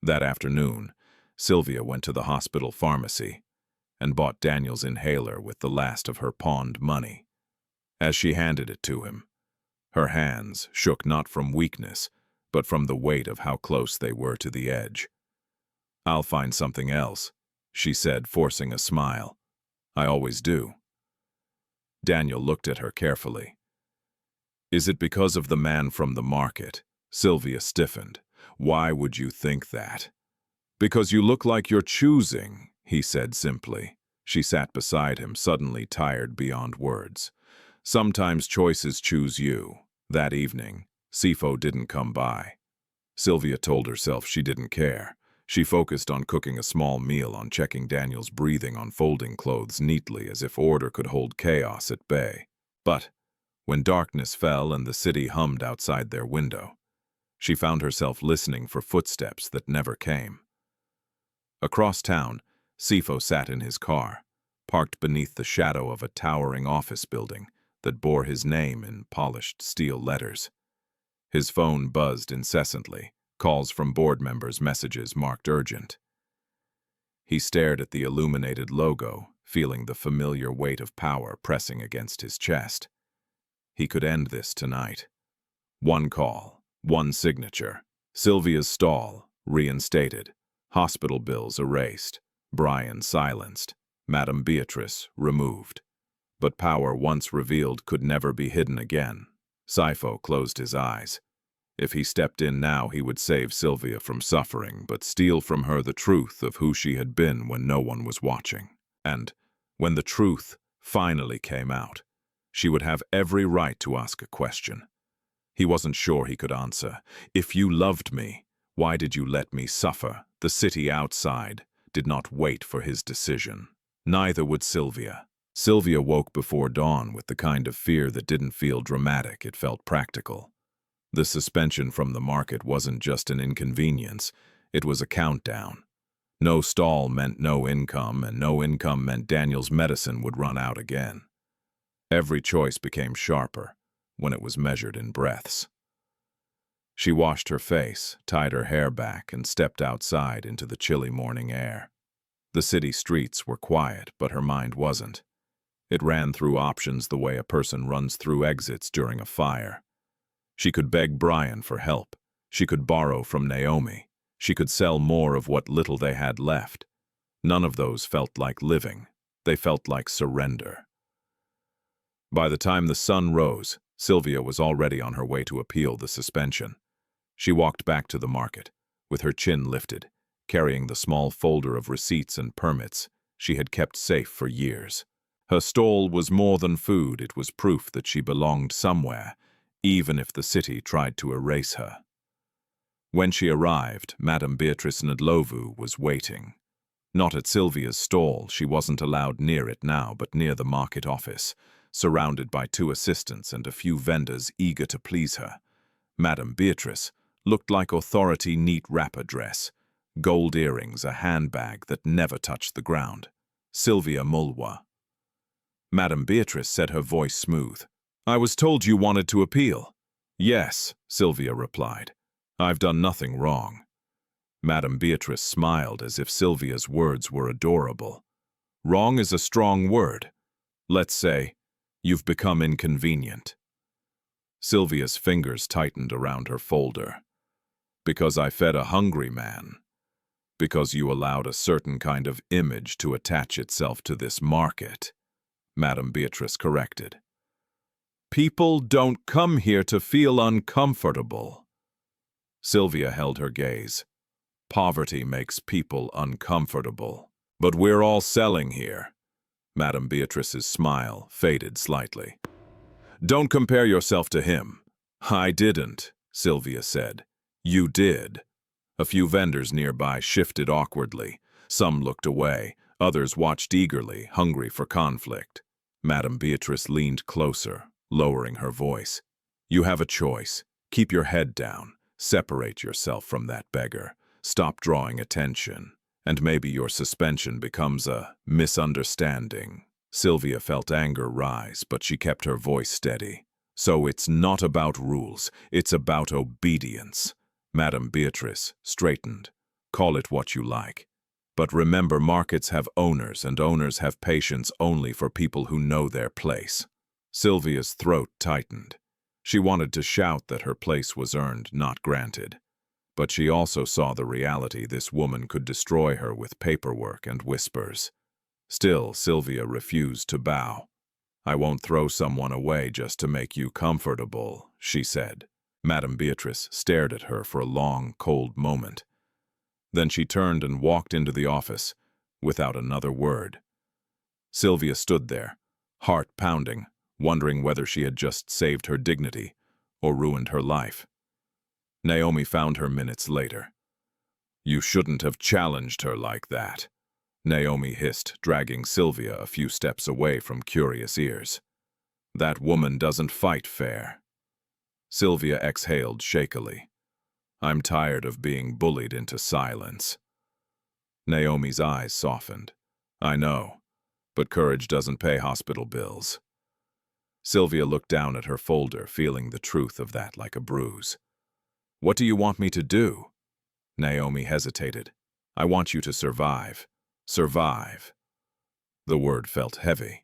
That afternoon, Sylvia went to the hospital pharmacy and bought Daniel's inhaler with the last of her pawned money. As she handed it to him, her hands shook not from weakness, but from the weight of how close they were to the edge. I'll find something else, she said, forcing a smile. I always do. Daniel looked at her carefully. Is it because of the man from the market? Sylvia stiffened. Why would you think that? Because you look like you're choosing, he said simply. She sat beside him, suddenly tired beyond words. Sometimes choices choose you. That evening, Sefo didn't come by. Sylvia told herself she didn't care. She focused on cooking a small meal, on checking Daniel's breathing, on folding clothes neatly as if order could hold chaos at bay. But when darkness fell and the city hummed outside their window, she found herself listening for footsteps that never came. Across town, Sefo sat in his car, parked beneath the shadow of a towering office building that bore his name in polished steel letters. His phone buzzed incessantly, calls from board members, messages marked urgent. He stared at the illuminated logo, feeling the familiar weight of power pressing against his chest. He could end this tonight. One call, one signature. Sylvia's stall reinstated, hospital bills erased, Brian silenced, Madame Beatrice removed. But power once revealed could never be hidden again. Sefo closed his eyes. If he stepped in now, he would save Sylvia from suffering, but steal from her the truth of who she had been when no one was watching. And when the truth finally came out, she would have every right to ask a question. He wasn't sure he could answer. If you loved me, why did you let me suffer? The city outside did not wait for his decision. Neither would Sylvia. Sylvia woke before dawn with the kind of fear that didn't feel dramatic, it felt practical. The suspension from the market wasn't just an inconvenience, it was a countdown. No stall meant no income, and no income meant Daniel's medicine would run out again. Every choice became sharper when it was measured in breaths. She washed her face, tied her hair back, and stepped outside into the chilly morning air. The city streets were quiet, but her mind wasn't. It ran through options the way a person runs through exits during a fire. She could beg Brian for help. She could borrow from Naomi. She could sell more of what little they had left. None of those felt like living. They felt like surrender. By the time the sun rose, Sylvia was already on her way to appeal the suspension. She walked back to the market, with her chin lifted, carrying the small folder of receipts and permits she had kept safe for years. Her stall was more than food, it was proof that she belonged somewhere, even if the city tried to erase her. When she arrived, Madame Beatrice Ndlovu was waiting. Not at Sylvia's stall, she wasn't allowed near it now, but near the market office, surrounded by 2 assistants and a few vendors eager to please her. Madame Beatrice looked like authority, neat wrapper dress, gold earrings, a handbag that never touched the ground. Sylvia Mulwa. Madame Beatrice said, her voice smooth. "I was told you wanted to appeal." "Yes," Sylvia replied. "I've done nothing wrong." Madame Beatrice smiled as if Sylvia's words were adorable. "Wrong is a strong word. Let's say, you've become inconvenient." Sylvia's fingers tightened around her folder. "Because I fed a hungry man. Because you allowed a certain kind of image to attach itself to this market," Madame Beatrice corrected. "People don't come here to feel uncomfortable." Sylvia held her gaze. "Poverty makes people uncomfortable. But we're all selling here." Madame Beatrice's smile faded slightly. "Don't compare yourself to him." "I didn't," Sylvia said. "You did." A few vendors nearby shifted awkwardly. Some looked away, others watched eagerly, hungry for conflict. Madame Beatrice leaned closer, lowering her voice. "You have a choice. Keep your head down. Separate yourself from that beggar. Stop drawing attention. And maybe your suspension becomes a misunderstanding." Sylvia felt anger rise, but she kept her voice steady. "So it's not about rules, it's about obedience." Madame Beatrice straightened. "Call it what you like. But remember, markets have owners, and owners have patience only for people who know their place." Sylvia's throat tightened. She wanted to shout that her place was earned, not granted. But she also saw the reality: this woman could destroy her with paperwork and whispers. Still, Sylvia refused to bow. "I won't throw someone away just to make you comfortable," she said. Madame Beatrice stared at her for a long, cold moment. Then she turned and walked into the office, without another word. Sylvia stood there, heart pounding, wondering whether she had just saved her dignity or ruined her life. Naomi found her minutes later. "You shouldn't have challenged her like that," Naomi hissed, dragging Sylvia a few steps away from curious ears. "That woman doesn't fight fair." Sylvia exhaled shakily. "I'm tired of being bullied into silence." Naomi's eyes softened. "I know, but courage doesn't pay hospital bills." Sylvia looked down at her folder, feeling the truth of that like a bruise. "What do you want me to do?" Naomi hesitated. "I want you to survive. Survive." The word felt heavy.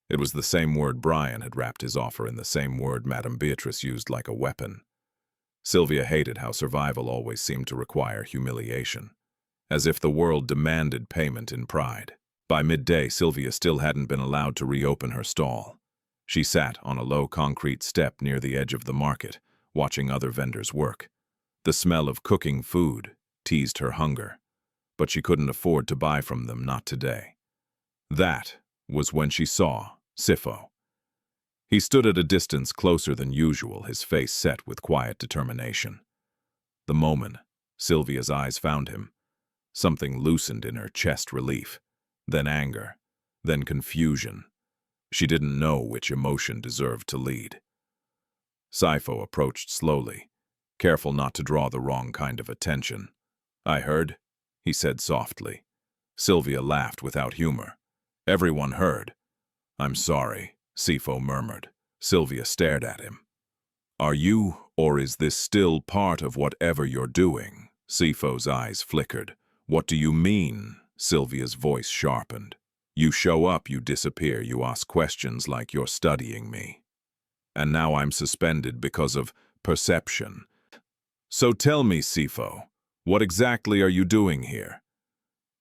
It was the same word Brian had wrapped his offer in, the same word Madame Beatrice used like a weapon. Sylvia hated how survival always seemed to require humiliation, as if the world demanded payment in pride. By midday, Sylvia still hadn't been allowed to reopen her stall. She sat on a low concrete step near the edge of the market, watching other vendors work. The smell of cooking food teased her hunger, but she couldn't afford to buy from them, not today. That was when she saw Sefo. He stood at a distance closer than usual, his face set with quiet determination. The moment Sylvia's eyes found him, something loosened in her chest: relief, then anger, then confusion. She didn't know which emotion deserved to lead. Sefo approached slowly, careful not to draw the wrong kind of attention. "I heard," he said softly. Sylvia laughed without humor. Everyone heard. "I'm sorry," Sefo murmured. Sylvia stared at him. "Are you, or is this still part of whatever you're doing?" Sefo's eyes flickered. "What do you mean?" Sylvia's voice sharpened. "You show up, you disappear, you ask questions like you're studying me. And now I'm suspended because of perception. So tell me, Sefo, what exactly are you doing here?"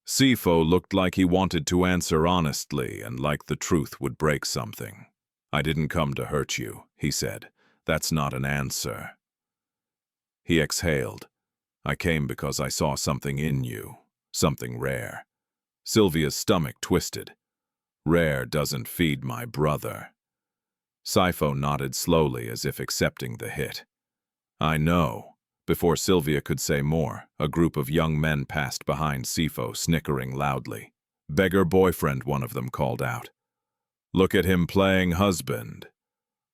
Sefo looked like he wanted to answer honestly and like the truth would break something. "I didn't come to hurt you," he said. "That's not an answer." He exhaled. "I came because I saw something in you, something rare." Sylvia's stomach twisted. "Rare doesn't feed my brother." Sefo nodded slowly as if accepting the hit. "I know." Before Sylvia could say more, a group of young men passed behind Sefo, snickering loudly. "Beggar boyfriend," one of them called out. "Look at him playing husband."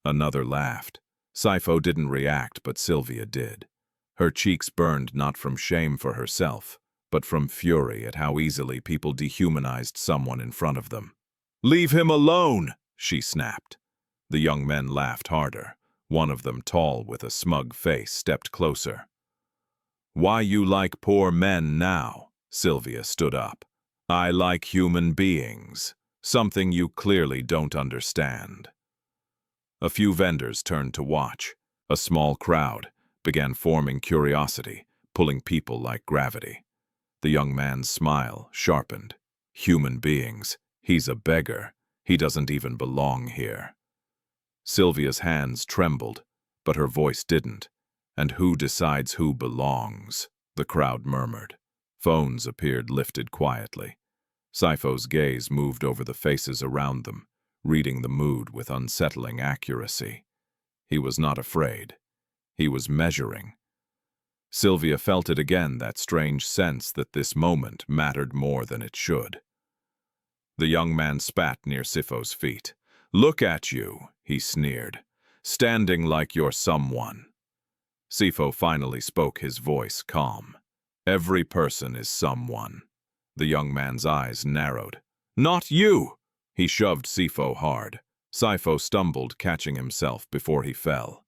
Another laughed. Sefo didn't react, but Sylvia did. Her cheeks burned not from shame for herself, but from fury at how easily people dehumanized someone in front of them. "Leave him alone!" she snapped. The young men laughed harder. One of them, tall with a smug face, stepped closer. "Why you like poor men now?" Sylvia stood up. "I like human beings, something you clearly don't understand." A few vendors turned to watch. A small crowd began forming curiosity, pulling people like gravity. The young man's smile sharpened. "Human beings. He's a beggar. He doesn't even belong here." Sylvia's hands trembled, but her voice didn't. "And who decides who belongs?" the crowd murmured. Phones appeared lifted quietly. Sefo's gaze moved over the faces around them, reading the mood with unsettling accuracy. He was not afraid. He was measuring. Sylvia felt it again, that strange sense that this moment mattered more than it should. The young man spat near Sefo's feet. "Look at you," he sneered, "standing like you're someone." Sefo finally spoke, his voice calm. "Every person is someone." The young man's eyes narrowed. "Not you!" He shoved Sefo hard. Sefo stumbled, catching himself before he fell.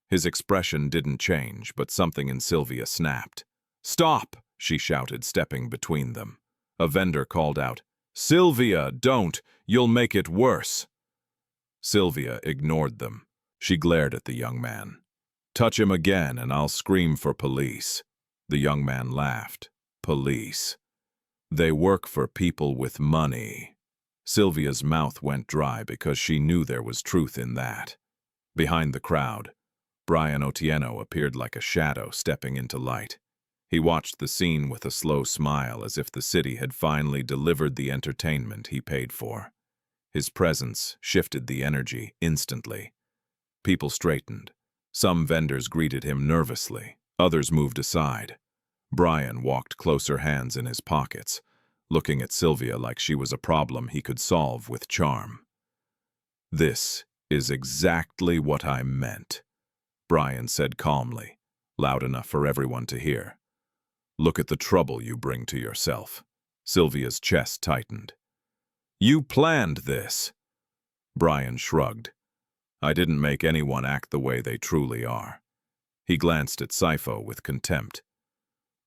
His expression didn't change, but something in Sylvia snapped. "Stop!" she shouted, stepping between them. A vendor called out, "Sylvia, don't! You'll make it worse!" Sylvia ignored them. She glared at the young man. "Touch him again and I'll scream for police." The young man laughed. "Police. They work for people with money." Sylvia's mouth went dry because she knew there was truth in that. Behind the crowd, Brian Otieno appeared like a shadow stepping into light. He watched the scene with a slow smile, as if the city had finally delivered the entertainment he paid for. His presence shifted the energy instantly. People straightened. Some vendors greeted him nervously. Others moved aside. Brian walked closer, hands in his pockets, looking at Sylvia like she was a problem he could solve with charm. "This is exactly what I meant," Brian said calmly, loud enough for everyone to hear. "Look at the trouble you bring to yourself." Sylvia's chest tightened. "You planned this." Brian shrugged. "I didn't make anyone act the way they truly are." He glanced at Sefo with contempt.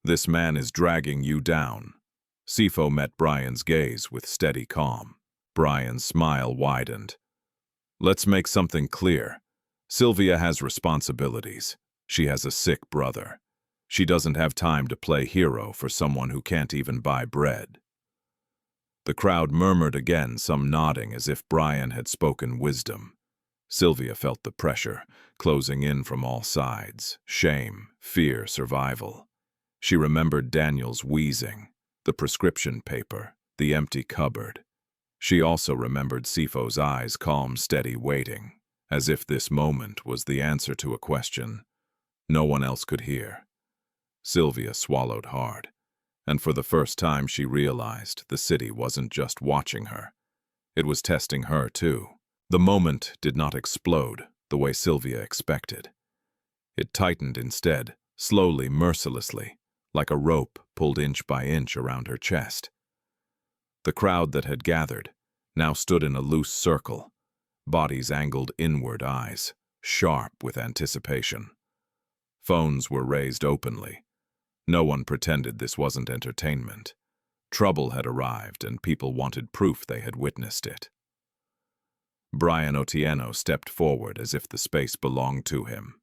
"This man is dragging you down." Sefo met Brian's gaze with steady calm. Brian's smile widened. "Let's make something clear. Sylvia has responsibilities. She has a sick brother. She doesn't have time to play hero for someone who can't even buy bread." The crowd murmured again, some nodding as if Brian had spoken wisdom. Sylvia felt the pressure, closing in from all sides. Shame, fear, survival. She remembered Daniel's wheezing, the prescription paper, the empty cupboard. She also remembered Sefo's eyes, calm, steady, waiting, as if this moment was the answer to a question no one else could hear. Sylvia swallowed hard, and for the first time she realized the city wasn't just watching her. It was testing her, too. The moment did not explode the way Sylvia expected. It tightened instead, slowly, mercilessly, like a rope pulled inch by inch around her chest. The crowd that had gathered now stood in a loose circle, bodies angled inward, eyes sharp with anticipation. Phones were raised openly. No one pretended this wasn't entertainment. Trouble had arrived, and people wanted proof they had witnessed it. Brian Otieno stepped forward as if the space belonged to him.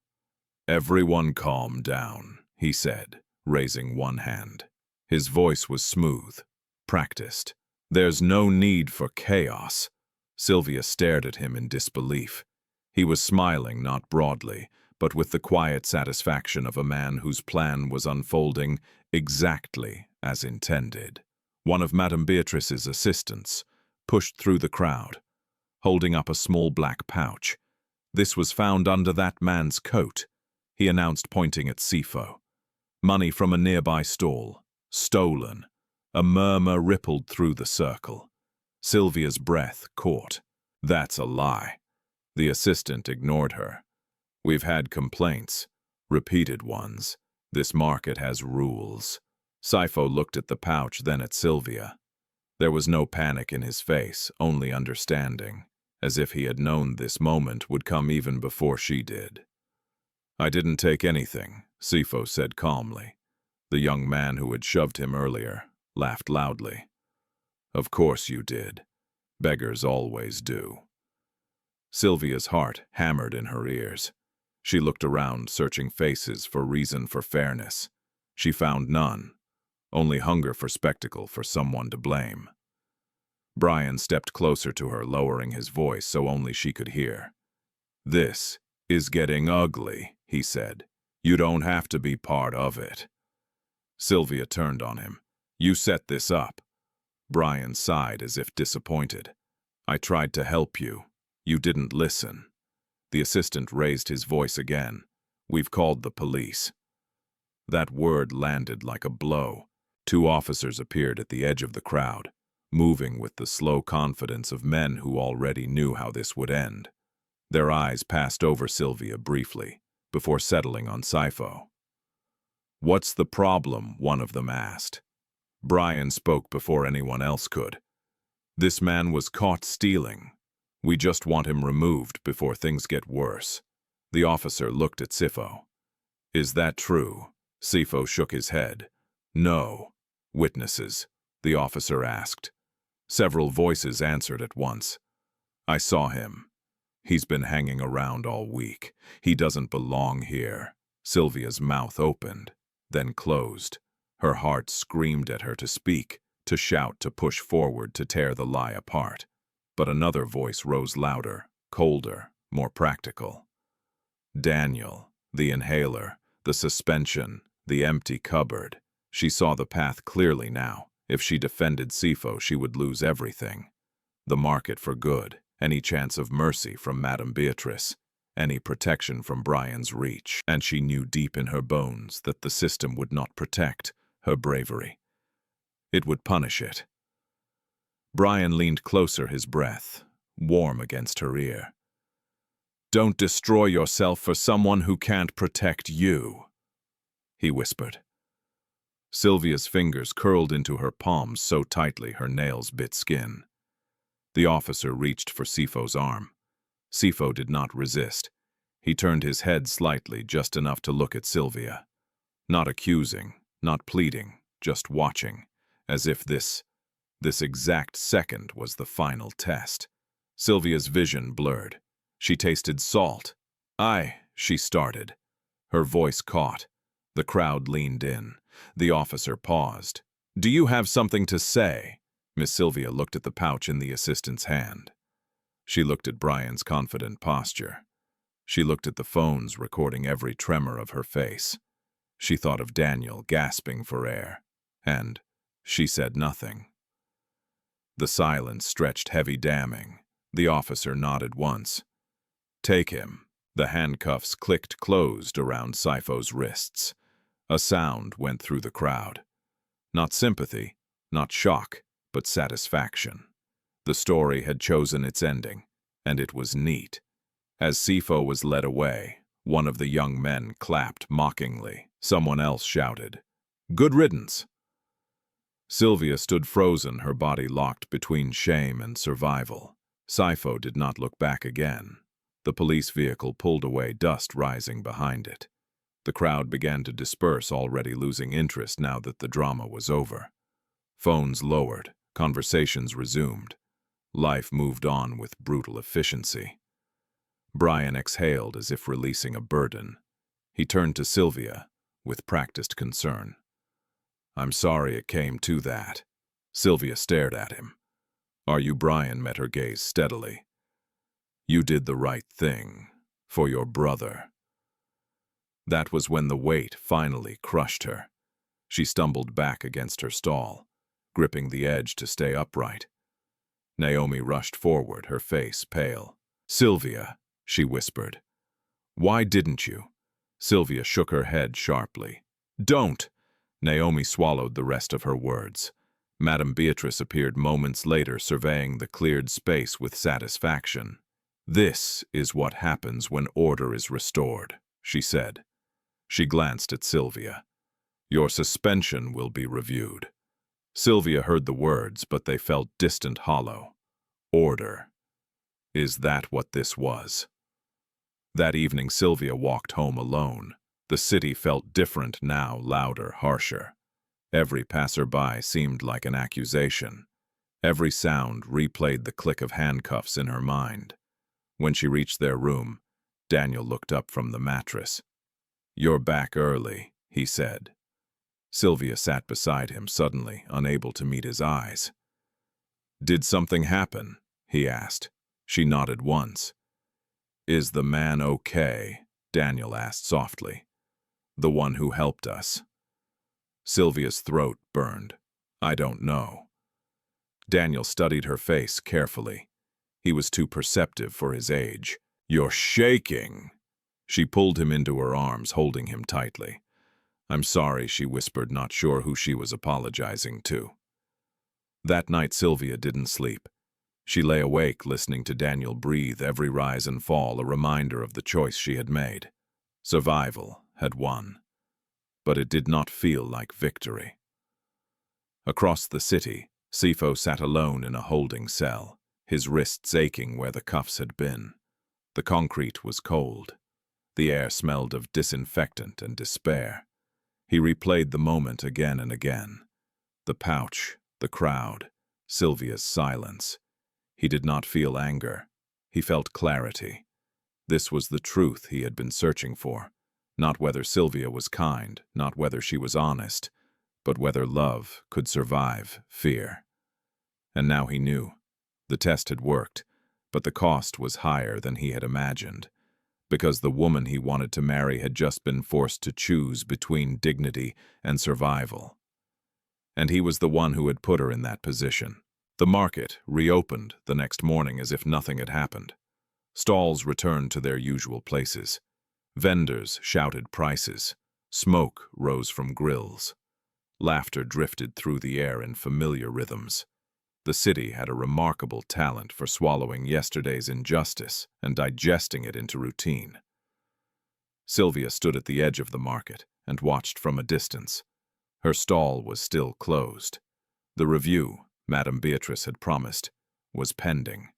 "Everyone calm down," he said, raising one hand. His voice was smooth, practiced. "There's no need for chaos." Sylvia stared at him in disbelief. He was smiling, not broadly, but with the quiet satisfaction of a man whose plan was unfolding exactly as intended. One of Madame Beatrice's assistants pushed through the crowd, holding up a small black pouch. "This was found under that man's coat," he announced, pointing at Sefo. "Money from a nearby stall. Stolen." A murmur rippled through the circle. Sylvia's breath caught. "That's a lie." The assistant ignored her. "We've had complaints. Repeated ones. This market has rules." Sefo looked at the pouch, then at Sylvia. There was no panic in his face, only understanding, as if he had known this moment would come even before she did. "I didn't take anything," Sefo said calmly. The young man who had shoved him earlier laughed loudly. "Of course you did. Beggars always do." Sylvia's heart hammered in her ears. She looked around, searching faces for reason for fairness. She found none, only hunger for spectacle, for someone to blame. Brian stepped closer to her, lowering his voice so only she could hear. "This is getting ugly," he said. "You don't have to be part of it." Sylvia turned on him. "You set this up." Brian sighed as if disappointed. "I tried to help you. You didn't listen." The assistant raised his voice again. "We've called the police." That word landed like a blow. Two officers appeared at the edge of the crowd, moving with the slow confidence of men who already knew how this would end. Their eyes passed over Sylvia briefly, before settling on Sefo. "What's the problem?" one of them asked. Brian spoke before anyone else could. "This man was caught stealing. We just want him removed before things get worse." The officer looked at Sefo. "Is that true?" Sefo shook his head. "No." "Witnesses?" the officer asked. Several voices answered at once. "I saw him. He's been hanging around all week. He doesn't belong here." Sylvia's mouth opened, then closed. Her heart screamed at her to speak, to shout, to push forward, to tear the lie apart. But another voice rose louder, colder, more practical. "Daniel, the inhaler, the suspension, the empty cupboard." She saw the path clearly now. If she defended Sefo, she would lose everything. The market for good, any chance of mercy from Madame Beatrice, any protection from Brian's reach. And she knew deep in her bones that the system would not protect her bravery. It would punish it. Brian leaned closer, his breath warm against her ear. "Don't destroy yourself for someone who can't protect you," he whispered. Sylvia's fingers curled into her palms so tightly her nails bit skin. The officer reached for Sefo's arm. Sefo did not resist. He turned his head slightly, just enough to look at Sylvia. Not accusing, not pleading, just watching, as if this exact second was the final test. Sylvia's vision blurred. She tasted salt. She started. Her voice caught. The crowd leaned in. The officer paused. "Do you have something to say?" Miss Sylvia looked at the pouch in the assistant's hand. She looked at Brian's confident posture. She looked at the phones recording every tremor of her face. She thought of Daniel gasping for air. And she said nothing. The silence stretched heavy, damning. The officer nodded once. "Take him." The handcuffs clicked closed around Sefo's wrists. A sound went through the crowd. Not sympathy, not shock, but satisfaction. The story had chosen its ending, and it was neat. As Sefo was led away, one of the young men clapped mockingly. Someone else shouted, "Good riddance!" Sylvia stood frozen, her body locked between shame and survival. Sefo did not look back again. The police vehicle pulled away, dust rising behind it. The crowd began to disperse, already losing interest now that the drama was over. Phones lowered, conversations resumed. Life moved on with brutal efficiency. Brian exhaled as if releasing a burden. He turned to Sylvia with practiced concern. "I'm sorry it came to that." Sylvia stared at him. "Are you?" Brian met her gaze steadily. "You did the right thing. For your brother." That was when the weight finally crushed her. She stumbled back against her stall, gripping the edge to stay upright. Naomi rushed forward, her face pale. "Sylvia," she whispered. "Why didn't you?" Sylvia shook her head sharply. "Don't!" Naomi swallowed the rest of her words. Madame Beatrice appeared moments later, surveying the cleared space with satisfaction. "This is what happens when order is restored," she said. She glanced at Sylvia. "Your suspension will be reviewed." Sylvia heard the words, but they felt distant, hollow. Order. Is that what this was? That evening, Sylvia walked home alone. The city felt different now, louder, harsher. Every passerby seemed like an accusation. Every sound replayed the click of handcuffs in her mind. When she reached their room, Daniel looked up from the mattress. "You're back early," he said. Sylvia sat beside him, suddenly unable to meet his eyes. "Did something happen?" he asked. She nodded once. "Is the man okay?" Daniel asked softly. "The one who helped us?" Sylvia's throat burned. "I don't know." Daniel studied her face carefully. He was too perceptive for his age. "You're shaking." She pulled him into her arms, holding him tightly. "I'm sorry," she whispered, not sure who she was apologizing to. That night, Sylvia didn't sleep. She lay awake, listening to Daniel breathe, every rise and fall a reminder of the choice she had made. Survival had won. But it did not feel like victory. Across the city, Sefo sat alone in a holding cell, his wrists aching where the cuffs had been. The concrete was cold. The air smelled of disinfectant and despair. He replayed the moment again and again. The pouch, the crowd, Sylvia's silence. He did not feel anger. He felt clarity. This was the truth he had been searching for. Not whether Sylvia was kind, not whether she was honest, but whether love could survive fear. And now he knew. The test had worked, but the cost was higher than he had imagined. Because the woman he wanted to marry had just been forced to choose between dignity and survival. And he was the one who had put her in that position. The market reopened the next morning as if nothing had happened. Stalls returned to their usual places. Vendors shouted prices. Smoke rose from grills. Laughter drifted through the air in familiar rhythms. The city had a remarkable talent for swallowing yesterday's injustice and digesting it into routine. Sylvia stood at the edge of the market and watched from a distance. Her stall was still closed. The review, Madame Beatrice had promised, was pending.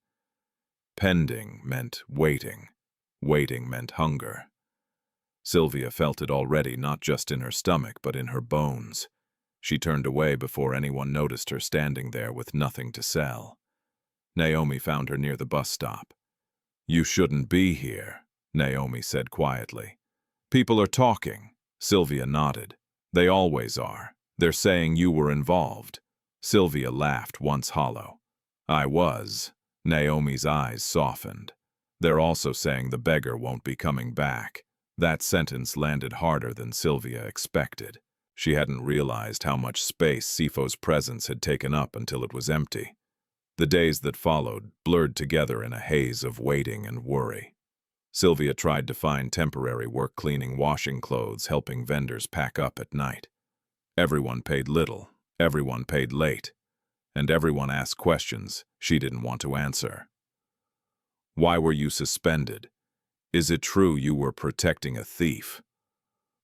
Pending meant waiting. Waiting meant hunger. Sylvia felt it already, not just in her stomach, but in her bones. She turned away before anyone noticed her standing there with nothing to sell. Naomi found her near the bus stop. "You shouldn't be here," Naomi said quietly. "People are talking." Sylvia nodded. "They always are. They're saying you were involved." Sylvia laughed, once hollow. "I was." Naomi's eyes softened. "They're also saying the beggar won't be coming back." That sentence landed harder than Sylvia expected. She hadn't realized how much space Sefo's presence had taken up until it was empty. The days that followed blurred together in a haze of waiting and worry. Sylvia tried to find temporary work cleaning, washing clothes, helping vendors pack up at night. Everyone paid little, everyone paid late, and everyone asked questions she didn't want to answer. Why were you suspended? Is it true you were protecting a thief?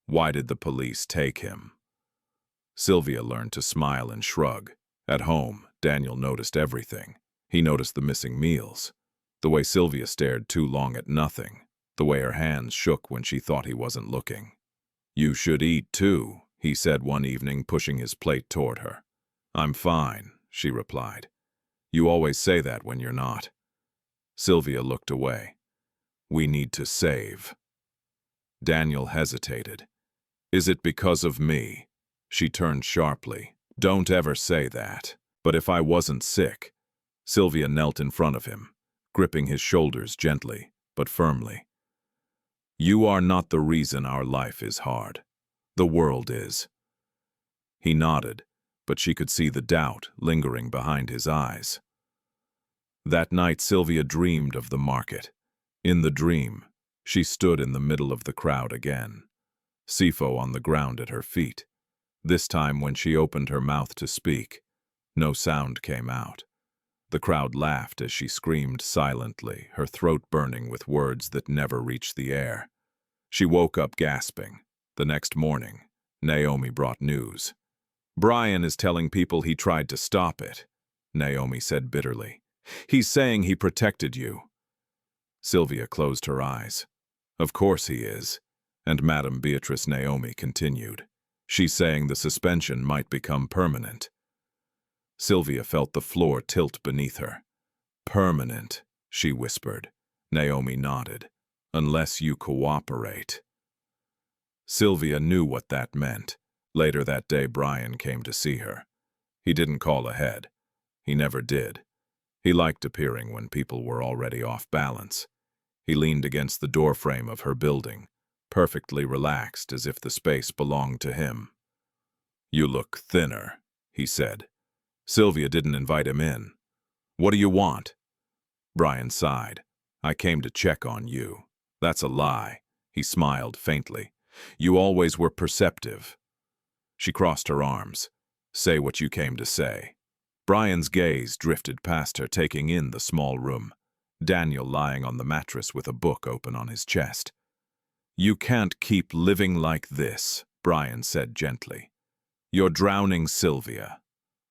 Why did the police take him? Sylvia learned to smile and shrug. At home, Daniel noticed everything. He noticed the missing meals, the way Sylvia stared too long at nothing, the way her hands shook when she thought he wasn't looking. "You should eat too," he said one evening, pushing his plate toward her. "I'm fine," she replied. "You always say that when you're not." Sylvia looked away. "We need to save." Daniel hesitated. "Is it because of me?" She turned sharply. "Don't ever say that. But if I wasn't sick—" Sylvia knelt in front of him, gripping his shoulders gently, but firmly. "You are not the reason our life is hard. The world is." He nodded, but she could see the doubt lingering behind his eyes. That night Sylvia dreamed of the market. In the dream, she stood in the middle of the crowd again, Sefo on the ground at her feet. This time when she opened her mouth to speak, no sound came out. The crowd laughed as she screamed silently, her throat burning with words that never reached the air. She woke up gasping. The next morning, Naomi brought news. "Brian is telling people he tried to stop it," Naomi said bitterly. "He's saying he protected you." Sylvia closed her eyes. "Of course he is." And Madame Beatrice Naomi continued. "She's saying the suspension might become permanent." Sylvia felt the floor tilt beneath her. "Permanent," she whispered. Naomi nodded. "Unless you cooperate." Sylvia knew what that meant. Later that day, Brian came to see her. He didn't call ahead. He never did. He liked appearing when people were already off balance. He leaned against the doorframe of her building, perfectly relaxed as if the space belonged to him. "You look thinner," he said. Sylvia didn't invite him in. "What do you want?" Brian sighed. "I came to check on you." "That's a lie." He smiled faintly. "You always were perceptive." She crossed her arms. "Say what you came to say." Brian's gaze drifted past her, taking in the small room. Daniel lying on the mattress with a book open on his chest. "You can't keep living like this," Brian said gently. "You're drowning Sylvia."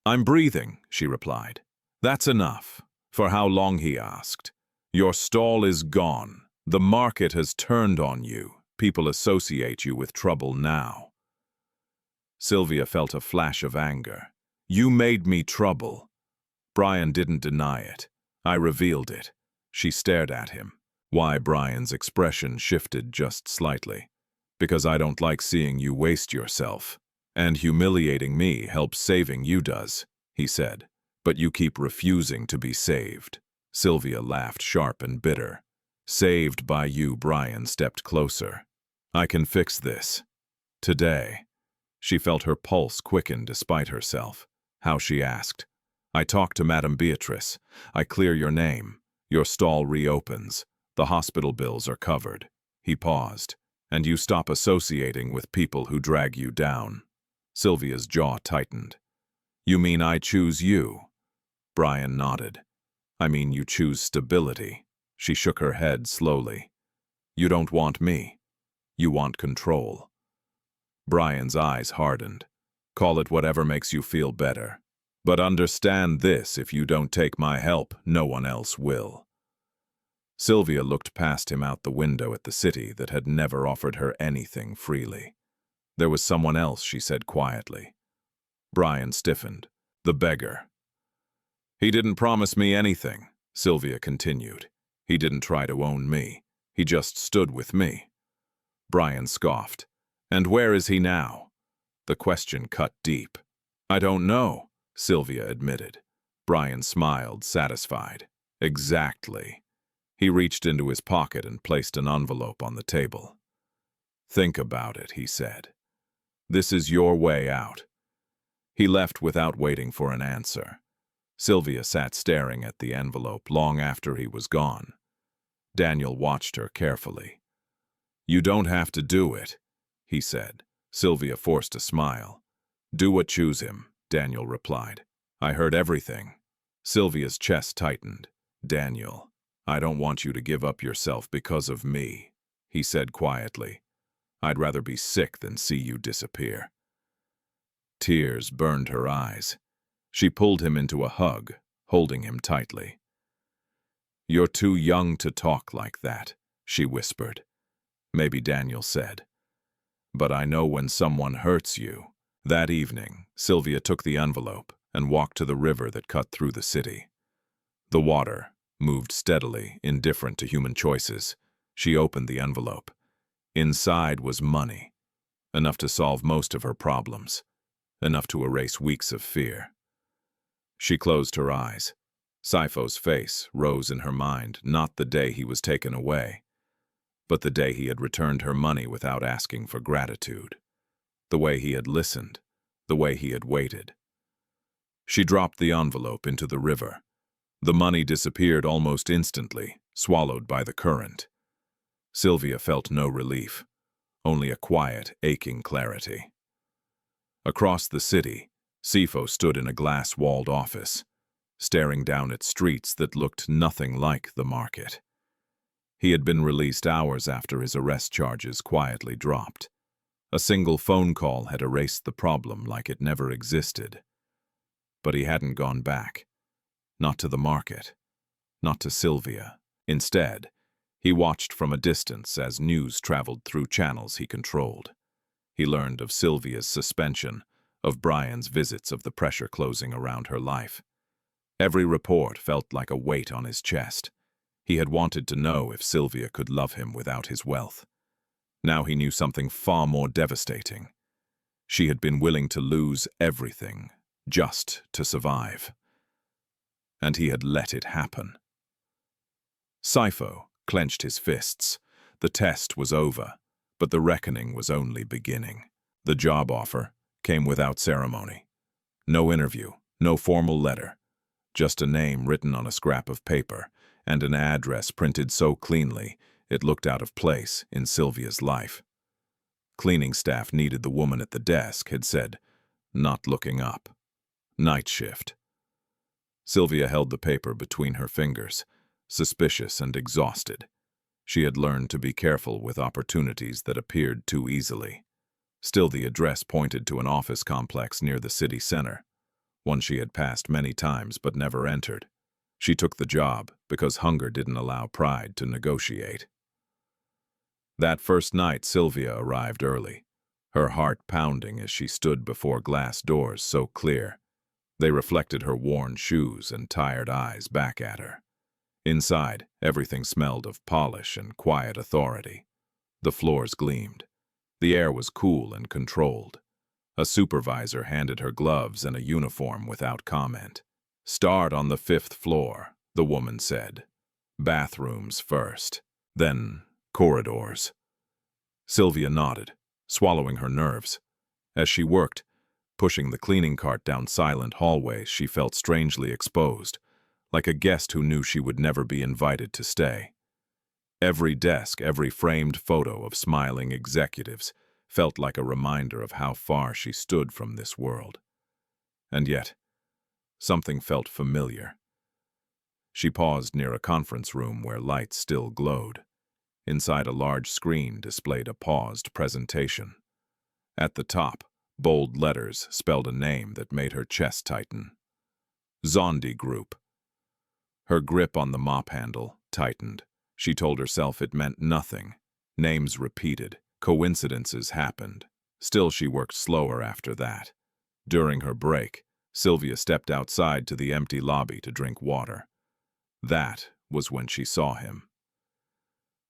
"I'm breathing," she replied. "That's enough." "For how long?" he asked. "Your stall is gone. The market has turned on you. People associate you with trouble now." Sylvia felt a flash of anger. "You made me trouble." Brian didn't deny it. "I revealed it." She stared at him. Why? Brian's expression shifted just slightly. "Because I don't like seeing you waste yourself. And humiliating me helps saving you does," he said. "But you keep refusing to be saved." Sylvia laughed sharp and bitter. "Saved by you." Brian stepped closer. "I can fix this. Today." She felt her pulse quicken despite herself. How, she asked. "I talked to Madame Beatrice. I clear your name. Your stall reopens. The hospital bills are covered." He paused. "And you stop associating with people who drag you down." Sylvia's jaw tightened. "You mean I choose you?" Brian nodded. "I mean you choose stability." She shook her head slowly. "You don't want me. You want control." Brian's eyes hardened. "Call it whatever makes you feel better. But understand this, if you don't take my help, no one else will." Sylvia looked past him out the window at the city that had never offered her anything freely. "There was someone else," she said quietly. Brian stiffened. "The beggar." "He didn't promise me anything," Sylvia continued. "He didn't try to own me. He just stood with me." Brian scoffed. "And where is he now?" The question cut deep. "I don't know," Sylvia admitted. Brian smiled, satisfied. "Exactly." He reached into his pocket and placed an envelope on the table. "Think about it," he said. "This is your way out." He left without waiting for an answer. Sylvia sat staring at the envelope long after he was gone. Daniel watched her carefully. "You don't have to do it," he said. Sylvia forced a smile. "Do what choose him," Daniel replied. "I heard everything." Sylvia's chest tightened. "Daniel." "I don't want you to give up yourself because of me," he said quietly. "I'd rather be sick than see you disappear." Tears burned her eyes. She pulled him into a hug, holding him tightly. "You're too young to talk like that," she whispered. Maybe Daniel said. "But I know when someone hurts you." That evening, Sylvia took the envelope and walked to the river that cut through the city. The water moved steadily, indifferent to human choices. She opened the envelope. Inside was money, enough to solve most of her problems, enough to erase weeks of fear. She closed her eyes. Sefo's face rose in her mind, not the day he was taken away, but the day he had returned her money without asking for gratitude. The way he had listened, the way he had waited. She dropped the envelope into the river. The money disappeared almost instantly, swallowed by the current. Sylvia felt no relief, only a quiet, aching clarity. Across the city, Sefo stood in a glass-walled office, staring down at streets that looked nothing like the market. He had been released hours after his arrest charges quietly dropped. A single phone call had erased the problem like it never existed. But he hadn't gone back. Not to the market. Not to Sylvia. Instead, he watched from a distance as news traveled through channels he controlled. He learned of Sylvia's suspension, of Brian's visits, of the pressure closing around her life. Every report felt like a weight on his chest. He had wanted to know if Sylvia could love him without his wealth. Now he knew something far more devastating. She had been willing to lose everything, just to survive. And he had let it happen. Sefo clenched his fists. The test was over, but the reckoning was only beginning. The job offer came without ceremony. No interview, no formal letter, just a name written on a scrap of paper and an address printed so cleanly it looked out of place in Sylvia's life. Cleaning staff needed the woman at the desk, had said, not looking up. Night shift. Sylvia held the paper between her fingers, suspicious and exhausted. She had learned to be careful with opportunities that appeared too easily. Still, the address pointed to an office complex near the city center, one she had passed many times but never entered. She took the job because hunger didn't allow pride to negotiate. That first night, Sylvia arrived early, her heart pounding as she stood before glass doors so clear. They reflected her worn shoes and tired eyes back at her. Inside, everything smelled of polish and quiet authority. The floors gleamed. The air was cool and controlled. A supervisor handed her gloves and a uniform without comment. "Start on the 5th floor," the woman said. "Bathrooms first, then corridors." Sylvia nodded, swallowing her nerves. As she worked, pushing the cleaning cart down silent hallways, she felt strangely exposed, like a guest who knew she would never be invited to stay. Every desk, every framed photo of smiling executives felt like a reminder of how far she stood from this world. And yet, something felt familiar. She paused near a conference room where lights still glowed. Inside, a large screen displayed a paused presentation. At the top, bold letters spelled a name that made her chest tighten. Zondi Group. Her grip on the mop handle tightened. She told herself it meant nothing. Names repeated. Coincidences happened. Still, she worked slower after that. During her break, Sylvia stepped outside to the empty lobby to drink water. That was when she saw him.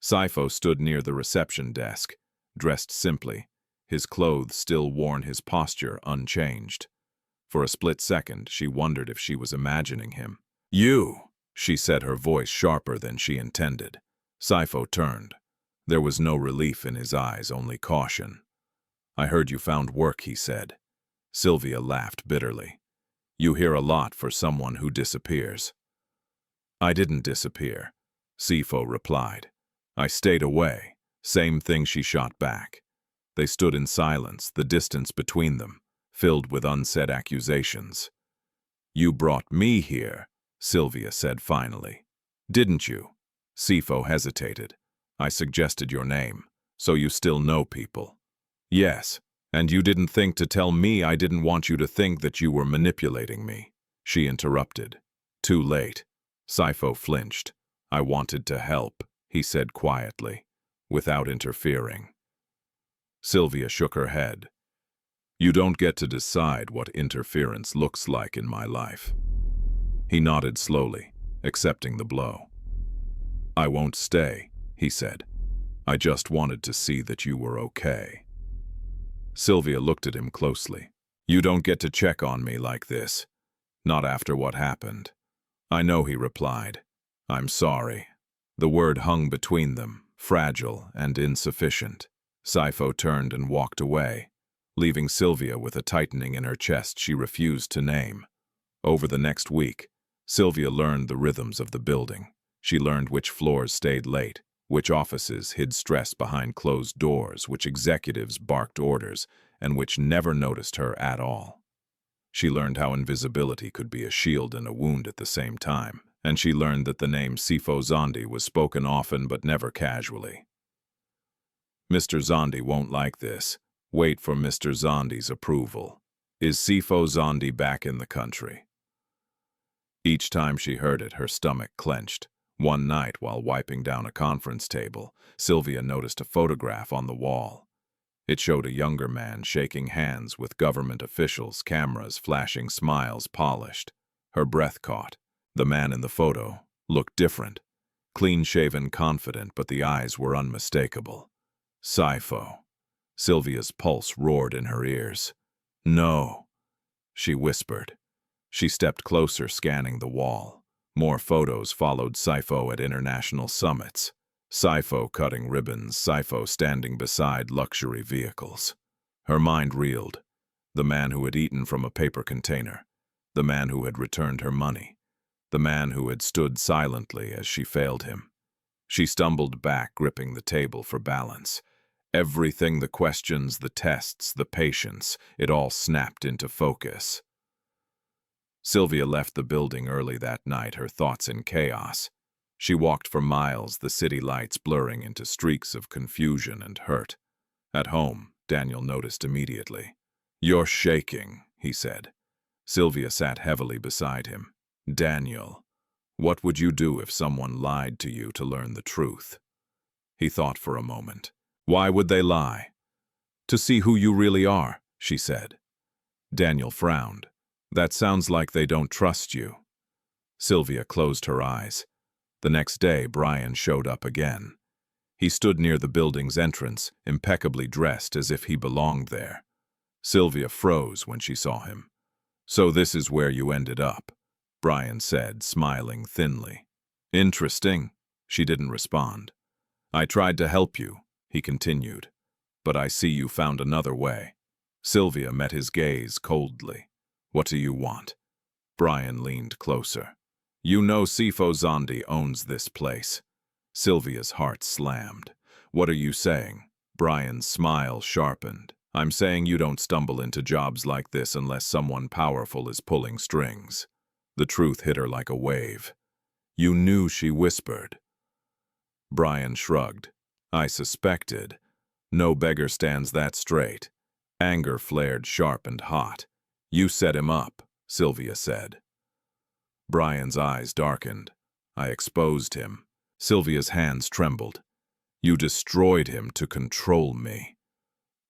Sefo stood near the reception desk, dressed simply, his clothes still worn, his posture unchanged. For a split second, she wondered if she was imagining him. "You!" she said, her voice sharper than she intended. Sefo turned. There was no relief in his eyes, only caution. "I heard you found work," he said. Sylvia laughed bitterly. "You hear a lot for someone who disappears." "I didn't disappear," Sefo replied. "I stayed away." Same thing she shot back. They stood in silence, the distance between them, filled with unsaid accusations. "You brought me here," Sylvia said finally. "Didn't you?" Sefo hesitated. I suggested your name. So you still know people? Yes. And you didn't think to tell me I didn't want you to think that you were manipulating me. She interrupted. Too late. Sefo flinched. I wanted to help, he said quietly, without interfering. Sylvia shook her head. You don't get to decide what interference looks like in my life. He nodded slowly, accepting the blow. I won't stay, he said. I just wanted to see that you were okay. Sylvia looked at him closely. You don't get to check on me like this. Not after what happened. I know, he replied. I'm sorry. The word hung between them, fragile and insufficient. Sefo turned and walked away, leaving Sylvia with a tightening in her chest she refused to name. Over the next week, Sylvia learned the rhythms of the building. She learned which floors stayed late, which offices hid stress behind closed doors, which executives barked orders, and which never noticed her at all. She learned how invisibility could be a shield and a wound at the same time, and she learned that the name Sefo Zondi was spoken often but never casually. Mr. Zondi won't like this. Wait for Mr. Zondi's approval. Is Sefo Zondi back in the country? Each time she heard it, her stomach clenched. One night, while wiping down a conference table, Sylvia noticed a photograph on the wall. It showed a younger man shaking hands with government officials, cameras flashing, smiles polished. Her breath caught. The man in the photo looked different. Clean-shaven, confident, but the eyes were unmistakable. Sefo. Sylvia's pulse roared in her ears. No, she whispered. She stepped closer, scanning the wall. More photos followed Sefo at international summits. Sefo cutting ribbons, Sefo standing beside luxury vehicles. Her mind reeled. The man who had eaten from a paper container. The man who had returned her money. The man who had stood silently as she failed him. She stumbled back, gripping the table for balance. Everything, the questions, the tests, the patience, it all snapped into focus. Sylvia left the building early that night, her thoughts in chaos. She walked for miles, the city lights blurring into streaks of confusion and hurt. At home, Daniel noticed immediately. You're shaking, he said. Sylvia sat heavily beside him. Daniel, what would you do if someone lied to you to learn the truth? He thought for a moment. Why would they lie? To see who you really are, she said. Daniel frowned. That sounds like they don't trust you. Sylvia closed her eyes. The next day, Brian showed up again. He stood near the building's entrance, impeccably dressed as if he belonged there. Sylvia froze when she saw him. So this is where you ended up, Brian said, smiling thinly. Interesting. She didn't respond. I tried to help you, he continued, but I see you found another way. Sylvia met his gaze coldly. What do you want? Brian leaned closer. You know Sefo Zondi owns this place. Sylvia's heart slammed. What are you saying? Brian's smile sharpened. I'm saying you don't stumble into jobs like this unless someone powerful is pulling strings. The truth hit her like a wave. You knew, she whispered. Brian shrugged. I suspected. No beggar stands that straight. Anger flared sharp and hot. You set him up, Sylvia said. Brian's eyes darkened. I exposed him. Sylvia's hands trembled. You destroyed him to control me.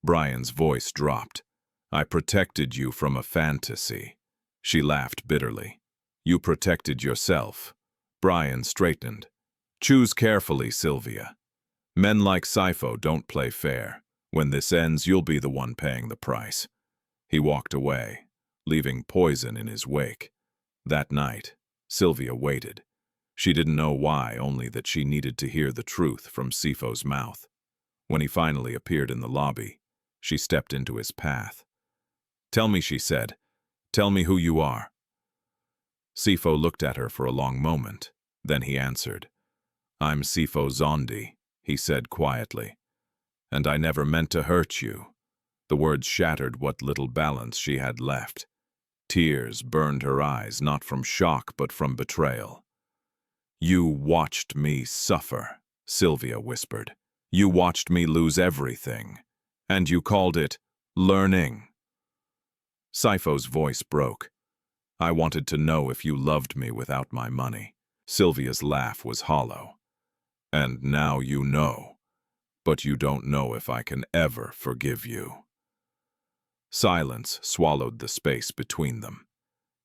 Brian's voice dropped. I protected you from a fantasy. She laughed bitterly. You protected yourself. Brian straightened. Choose carefully, Sylvia. Men like Sefo don't play fair. When this ends, you'll be the one paying the price. He walked away, leaving poison in his wake. That night, Sylvia waited. She didn't know why, only that she needed to hear the truth from Sefo's mouth. When he finally appeared in the lobby, she stepped into his path. Tell me, she said. Tell me who you are. Sefo looked at her for a long moment. Then he answered. I'm Sefo Zondi, he said quietly. And I never meant to hurt you. The words shattered what little balance she had left. Tears burned her eyes, not from shock but from betrayal. You watched me suffer, Sylvia whispered. You watched me lose everything. And you called it learning. Sefo's voice broke. I wanted to know if you loved me without my money. Sylvia's laugh was hollow. And now you know. But you don't know if I can ever forgive you. Silence swallowed the space between them.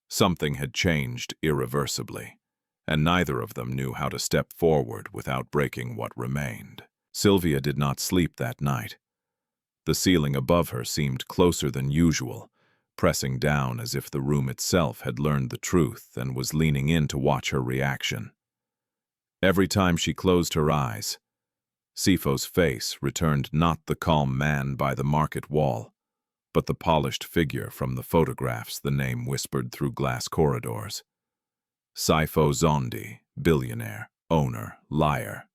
Something had changed irreversibly, and neither of them knew how to step forward without breaking what remained. Sylvia did not sleep that night. The ceiling above her seemed closer than usual, pressing down as if the room itself had learned the truth and was leaning in to watch her reaction. Every time she closed her eyes, Sefo's face returned not the calm man by the market wall, but the polished figure from the photographs the name whispered through glass corridors. Sefo Zondi, billionaire, owner, liar.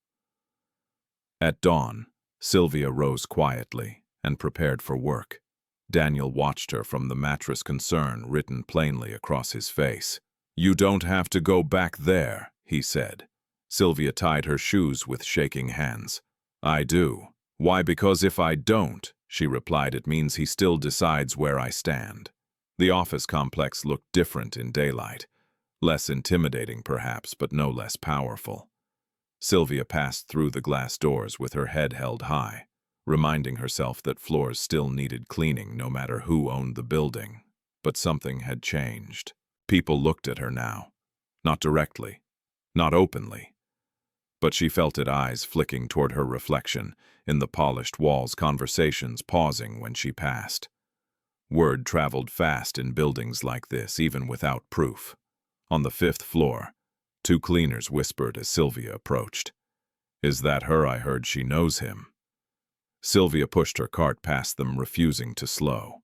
At dawn, Sylvia rose quietly and prepared for work. Daniel watched her from the mattress concern written plainly across his face. You don't have to go back there, he said. Sylvia tied her shoes with shaking hands. I do. Why? Because if I don't, she replied, it means he still decides where I stand. The office complex looked different in daylight. Less intimidating, perhaps, but no less powerful. Sylvia passed through the glass doors with her head held high, reminding herself that floors still needed cleaning no matter who owned the building. But something had changed. People looked at her now. Not directly, not openly. But she felt it, eyes flicking toward her reflection in the polished walls, conversations pausing when she passed. Word traveled fast in buildings like this, even without proof. On the 5th floor, 2 cleaners whispered as Sylvia approached. Is that her? I heard she knows him. Sylvia pushed her cart past them, refusing to slow.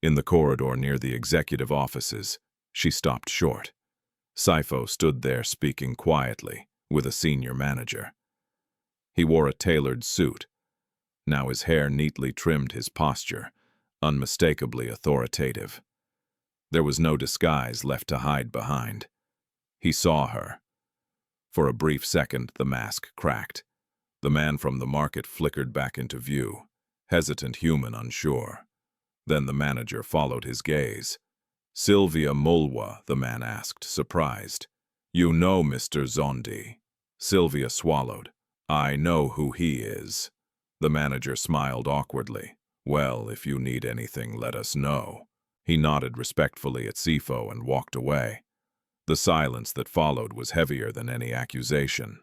In the corridor near the executive offices, she stopped short. Sefo stood there speaking quietly with a senior manager. He wore a tailored suit. Now his hair neatly trimmed his posture, unmistakably authoritative. There was no disguise left to hide behind. He saw her. For a brief second, the mask cracked. The man from the market flickered back into view, hesitant, human, unsure. Then the manager followed his gaze. Sylvia Mulwa, the man asked, surprised. You know Mr. Zondi. Sylvia swallowed. I know who he is. The manager smiled awkwardly. Well, if you need anything, let us know. He nodded respectfully at Sefo and walked away. The silence that followed was heavier than any accusation.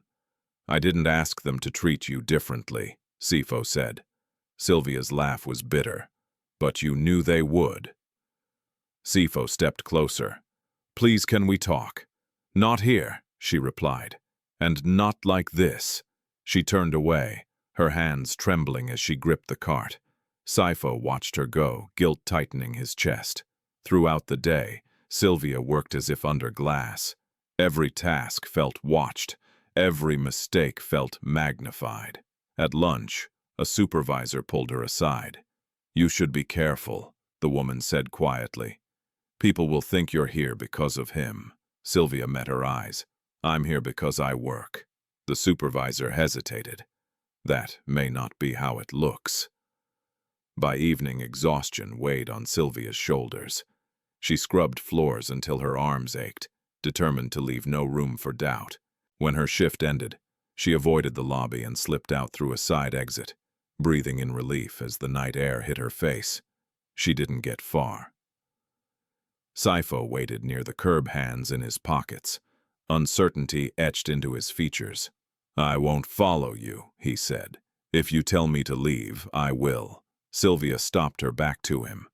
I didn't ask them to treat you differently, Sefo said. Sylvia's laugh was bitter. But you knew they would. Sefo stepped closer. Please, can we talk? Not here, she replied. And not like this. She turned away, her hands trembling as she gripped the cart. Sefo watched her go, guilt tightening his chest. Throughout the day, Sylvia worked as if under glass. Every task felt watched. Every mistake felt magnified. At lunch, a supervisor pulled her aside. You should be careful, the woman said quietly. People will think you're here because of him. Sylvia met her eyes. I'm here because I work. The supervisor hesitated. That may not be how it looks. By evening, exhaustion weighed on Sylvia's shoulders. She scrubbed floors until her arms ached, determined to leave no room for doubt. When her shift ended, she avoided the lobby and slipped out through a side exit, breathing in relief as the night air hit her face. She didn't get far. Sefo waited near the curb, hands in his pockets. Uncertainty etched into his features. I won't follow you, he said. If you tell me to leave, I will. Sylvia stopped her back to him.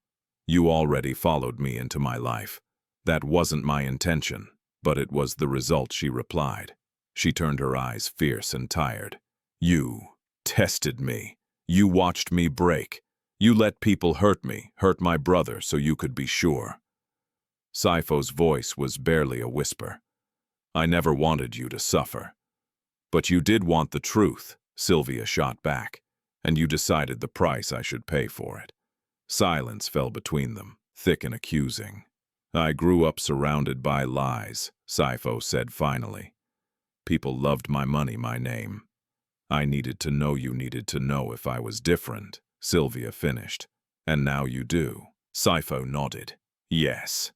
You already followed me into my life. That wasn't my intention, but it was the result, she replied. She turned her eyes fierce and tired. You tested me. You watched me break. You let people hurt me, hurt my brother, so you could be sure. Sefo's voice was barely a whisper. I never wanted you to suffer. But you did want the truth, Sylvia shot back, and you decided the price I should pay for it. Silence fell between them, thick and accusing. I grew up surrounded by lies, Sefo said finally. People loved my money, my name. I needed to know you needed to know if I was different, Sylvia finished. And now you do. Sefo nodded. Yes.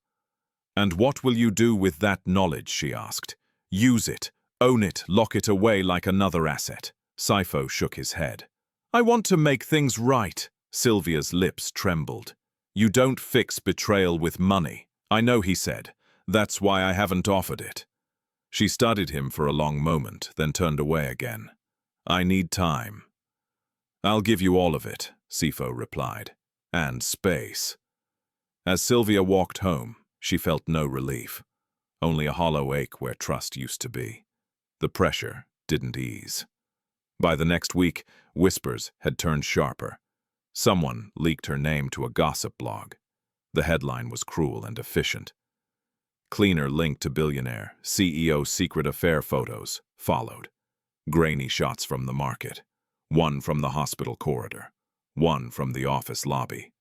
And what will you do with that knowledge, she asked. Use it, own it, lock it away like another asset. Sefo shook his head. I want to make things right. Sylvia's lips trembled. You don't fix betrayal with money. I know, he said. That's why I haven't offered it. She studied him for a long moment, then turned away again. I need time. I'll give you all of it, Sefo replied. And space. As Sylvia walked home, she felt no relief. Only a hollow ache where trust used to be. The pressure didn't ease. By the next week, whispers had turned sharper. Someone leaked her name to a gossip blog. The headline was cruel and efficient. Cleaner linked to Billionaire, CEO secret affair photos followed. Grainy shots from the market. One from the hospital corridor. One from the office lobby.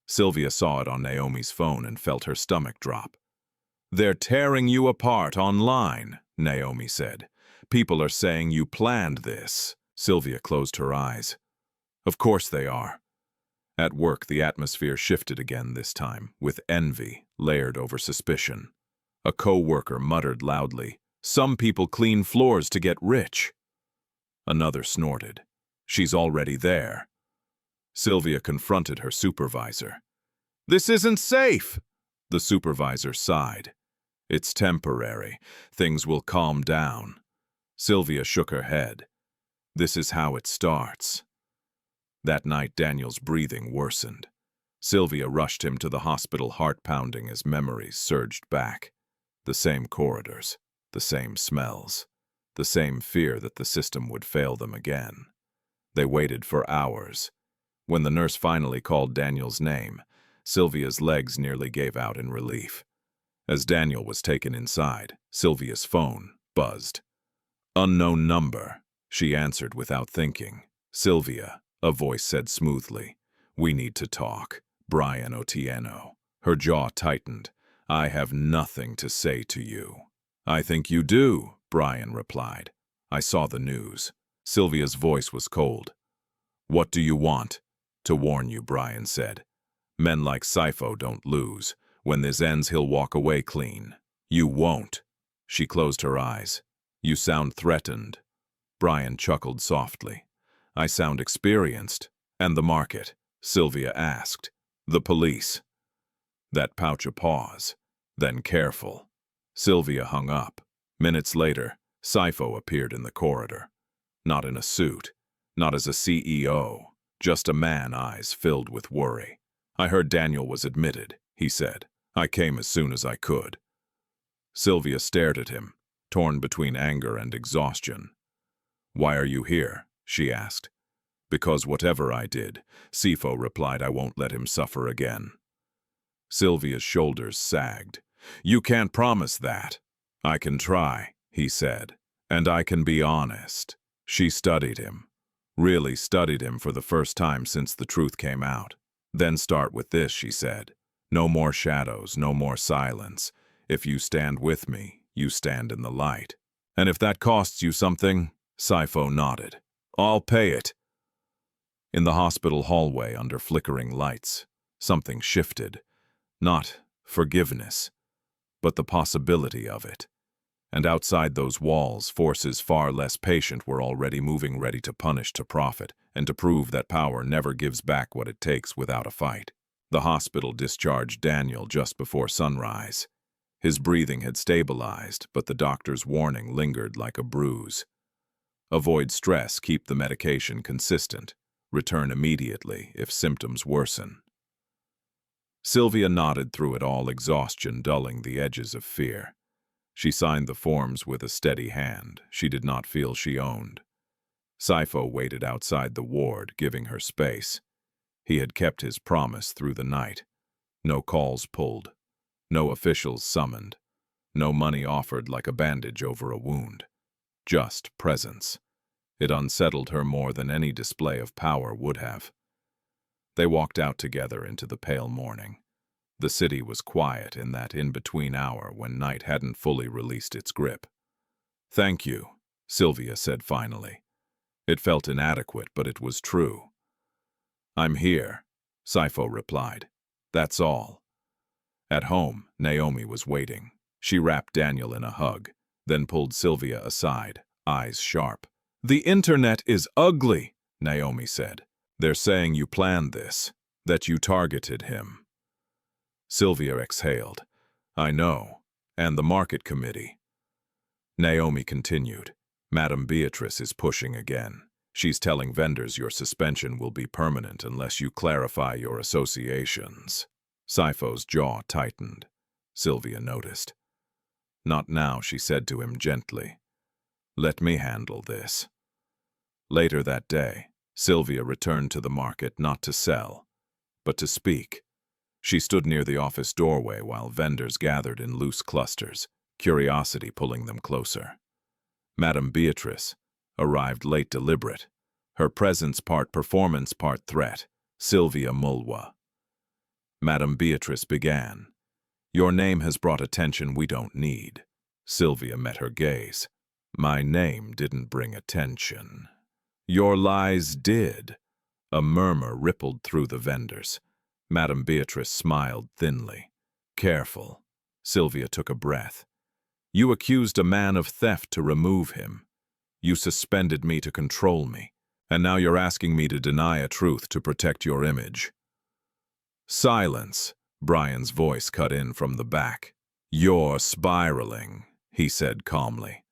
Sylvia saw it on Naomi's phone and felt her stomach drop. They're tearing you apart online, Naomi said. People are saying you planned this. Sylvia closed her eyes. Of course they are. At work, the atmosphere shifted again this time, with envy layered over suspicion. A co-worker muttered loudly, "Some people clean floors to get rich." Another snorted, "She's already there." Sylvia confronted her supervisor. "This isn't safe!" The supervisor sighed. "It's temporary. Things will calm down." Sylvia shook her head. "This is how it starts." That night, Daniel's breathing worsened. Sylvia rushed him to the hospital, heart pounding as memories surged back. The same corridors, the same smells, the same fear that the system would fail them again. They waited for hours. When the nurse finally called Daniel's name, Sylvia's legs nearly gave out in relief. As Daniel was taken inside, Sylvia's phone buzzed. "Unknown number," she answered without thinking. "Sylvia," a voice said smoothly. "We need to talk. Brian Otieno." Her jaw tightened. "I have nothing to say to you." "I think you do," Brian replied. "I saw the news." Sylvia's voice was cold. "What do you want?" "To warn you," Brian said. "Men like Sefo don't lose. When this ends, he'll walk away clean. You won't." She closed her eyes. "You sound threatened." Brian chuckled softly. "I sound experienced." "And the market?" Sylvia asked. "The police." That pouch a pause. Then careful. Sylvia hung up. Minutes later, Sefo appeared in the corridor. Not in a suit, not as a CEO, just a man, eyes filled with worry. "I heard Daniel was admitted," he said. "I came as soon as I could." Sylvia stared at him, torn between anger and exhaustion. "Why are you here?" she asked. "Because whatever I did," Sefo replied, "I won't let him suffer again." Sylvia's shoulders sagged. "You can't promise that." "I can try," he said, "and I can be honest." She studied him, really studied him for the first time since the truth came out. "Then start with this," she said. "No more shadows, no more silence. If you stand with me, you stand in the light. And if that costs you something," Sefo nodded, "I'll pay it." In the hospital hallway under flickering lights, something shifted. Not forgiveness, but the possibility of it. And outside those walls, forces far less patient were already moving, ready to punish, to profit, and to prove that power never gives back what it takes without a fight. The hospital discharged Daniel just before sunrise. His breathing had stabilized, but the doctor's warning lingered like a bruise. Avoid stress, keep the medication consistent. Return immediately if symptoms worsen. Sylvia nodded through it all, exhaustion dulling the edges of fear. She signed the forms with a steady hand she did not feel she owned. Sefo waited outside the ward, giving her space. He had kept his promise through the night. No calls pulled. No officials summoned. No money offered like a bandage over a wound. Just presence. It unsettled her more than any display of power would have. They walked out together into the pale morning. The city was quiet in that in-between hour when night hadn't fully released its grip. "Thank you," Sylvia said finally. It felt inadequate, but it was true. "I'm here," Sefo replied. "That's all." At home, Naomi was waiting. She wrapped Daniel in a hug, then pulled Sylvia aside, eyes sharp. "The internet is ugly," Naomi said. "They're saying you planned this, that you targeted him." Sylvia exhaled. "I know. And the market committee." Naomi continued. "Madam Beatrice is pushing again. She's telling vendors your suspension will be permanent unless you clarify your associations." Sefo's jaw tightened. Sylvia noticed. "Not now," she said to him gently. "Let me handle this." Later that day, Sylvia returned to the market not to sell, but to speak. She stood near the office doorway while vendors gathered in loose clusters, curiosity pulling them closer. Madam Beatrice arrived late deliberate, her presence part performance part threat, Sylvia Mulwa. Madam Beatrice began. "Your name has brought attention we don't need." Sylvia met her gaze. "My name didn't bring attention." "Your lies did." A murmur rippled through the vendors. Madam Beatrice smiled thinly. "Careful." Sylvia took a breath. "You accused a man of theft to remove him. You suspended me to control me. And now you're asking me to deny a truth to protect your image." "Silence," Brian's voice cut in from the back. "You're spiraling," he said calmly.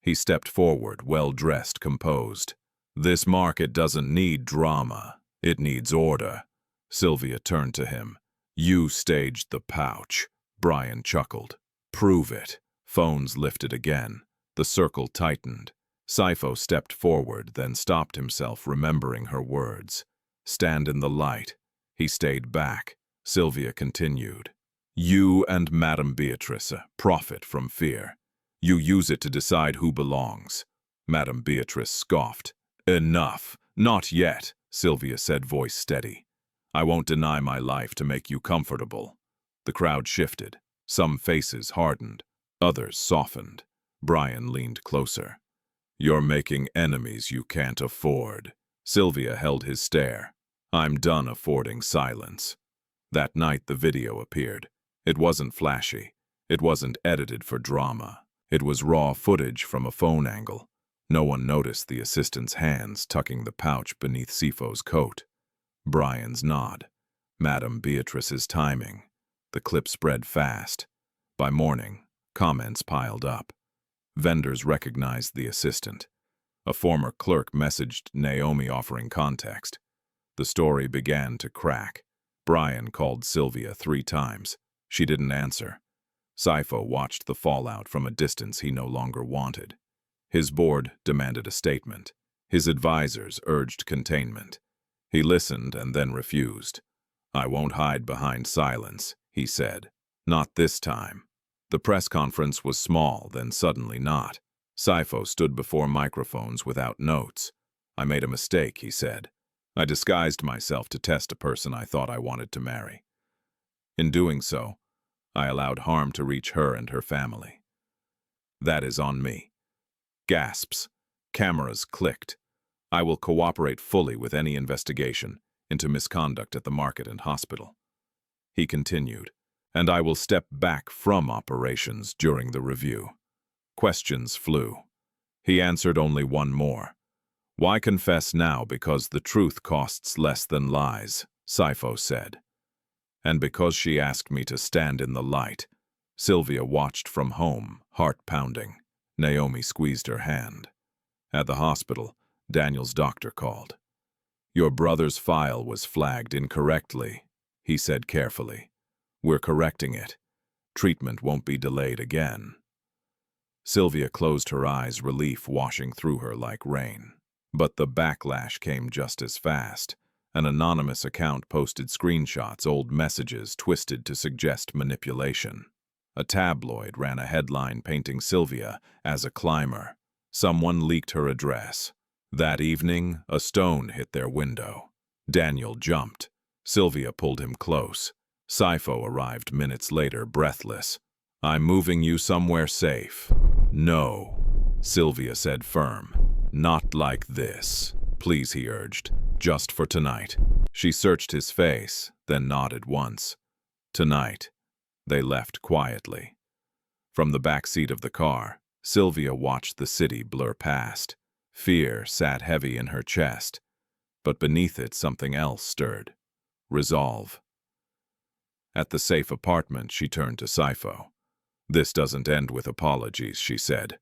He stepped forward, well-dressed, composed. "This market doesn't need drama. It needs order." Sylvia turned to him. "You staged the pouch." Brian chuckled. "Prove it." Phones lifted again. The circle tightened. Sefo stepped forward, then stopped himself, remembering her words. "Stand in the light." He stayed back. Sylvia continued. "You and Madam Beatrice profit from fear. You use it to decide who belongs." Madam Beatrice scoffed. "Enough. Not yet," Sylvia said, voice steady. "I won't deny my life to make you comfortable." The crowd shifted. Some faces hardened. Others softened. Brian leaned closer. "You're making enemies you can't afford." Sylvia held his stare. "I'm done affording silence." That night the video appeared. It wasn't flashy. It wasn't edited for drama. It was raw footage from a phone angle. No one noticed the assistant's hands tucking the pouch beneath Sefo's coat. Brian's nod. Madam Beatrice's timing. The clip spread fast. By morning, comments piled up. Vendors recognized the assistant. A former clerk messaged Naomi offering context. The story began to crack. Brian called Sylvia 3 times. She didn't answer. Sefo watched the fallout from a distance he no longer wanted. His board demanded a statement. His advisors urged containment. He listened and then refused. "I won't hide behind silence," he said. "Not this time." The press conference was small, then suddenly not. Sefo stood before microphones without notes. "I made a mistake," he said. "I disguised myself to test a person I thought I wanted to marry. In doing so, I allowed harm to reach her and her family. That is on me." Gasps. Cameras clicked. "I will cooperate fully with any investigation into misconduct at the market and hospital." He continued, "And I will step back from operations during the review." Questions flew. He answered only one more. "Why confess now? Because the truth costs less than lies," Sefo said. "And because she asked me to stand in the light." Sylvia watched from home, heart pounding. Naomi squeezed her hand. At the hospital, Daniel's doctor called. "Your brother's file was flagged incorrectly," he said carefully. "We're correcting it. Treatment won't be delayed again." Sylvia closed her eyes, relief washing through her like rain. But the backlash came just as fast. An anonymous account posted screenshots, old messages twisted to suggest manipulation. A tabloid ran a headline painting Sylvia as a climber. Someone leaked her address. That evening, a stone hit their window. Daniel jumped. Sylvia pulled him close. Sefo arrived minutes later, breathless. "I'm moving you somewhere safe." "No." Sylvia said firm. Not like this. Please, he urged. Just for tonight. She searched his face, then nodded once. Tonight. They left quietly. From the back seat of the car, Sylvia watched the city blur past. Fear sat heavy in her chest, but beneath it something else stirred. Resolve. At the safe apartment, she turned to Sefo. This doesn't end with apologies, she said.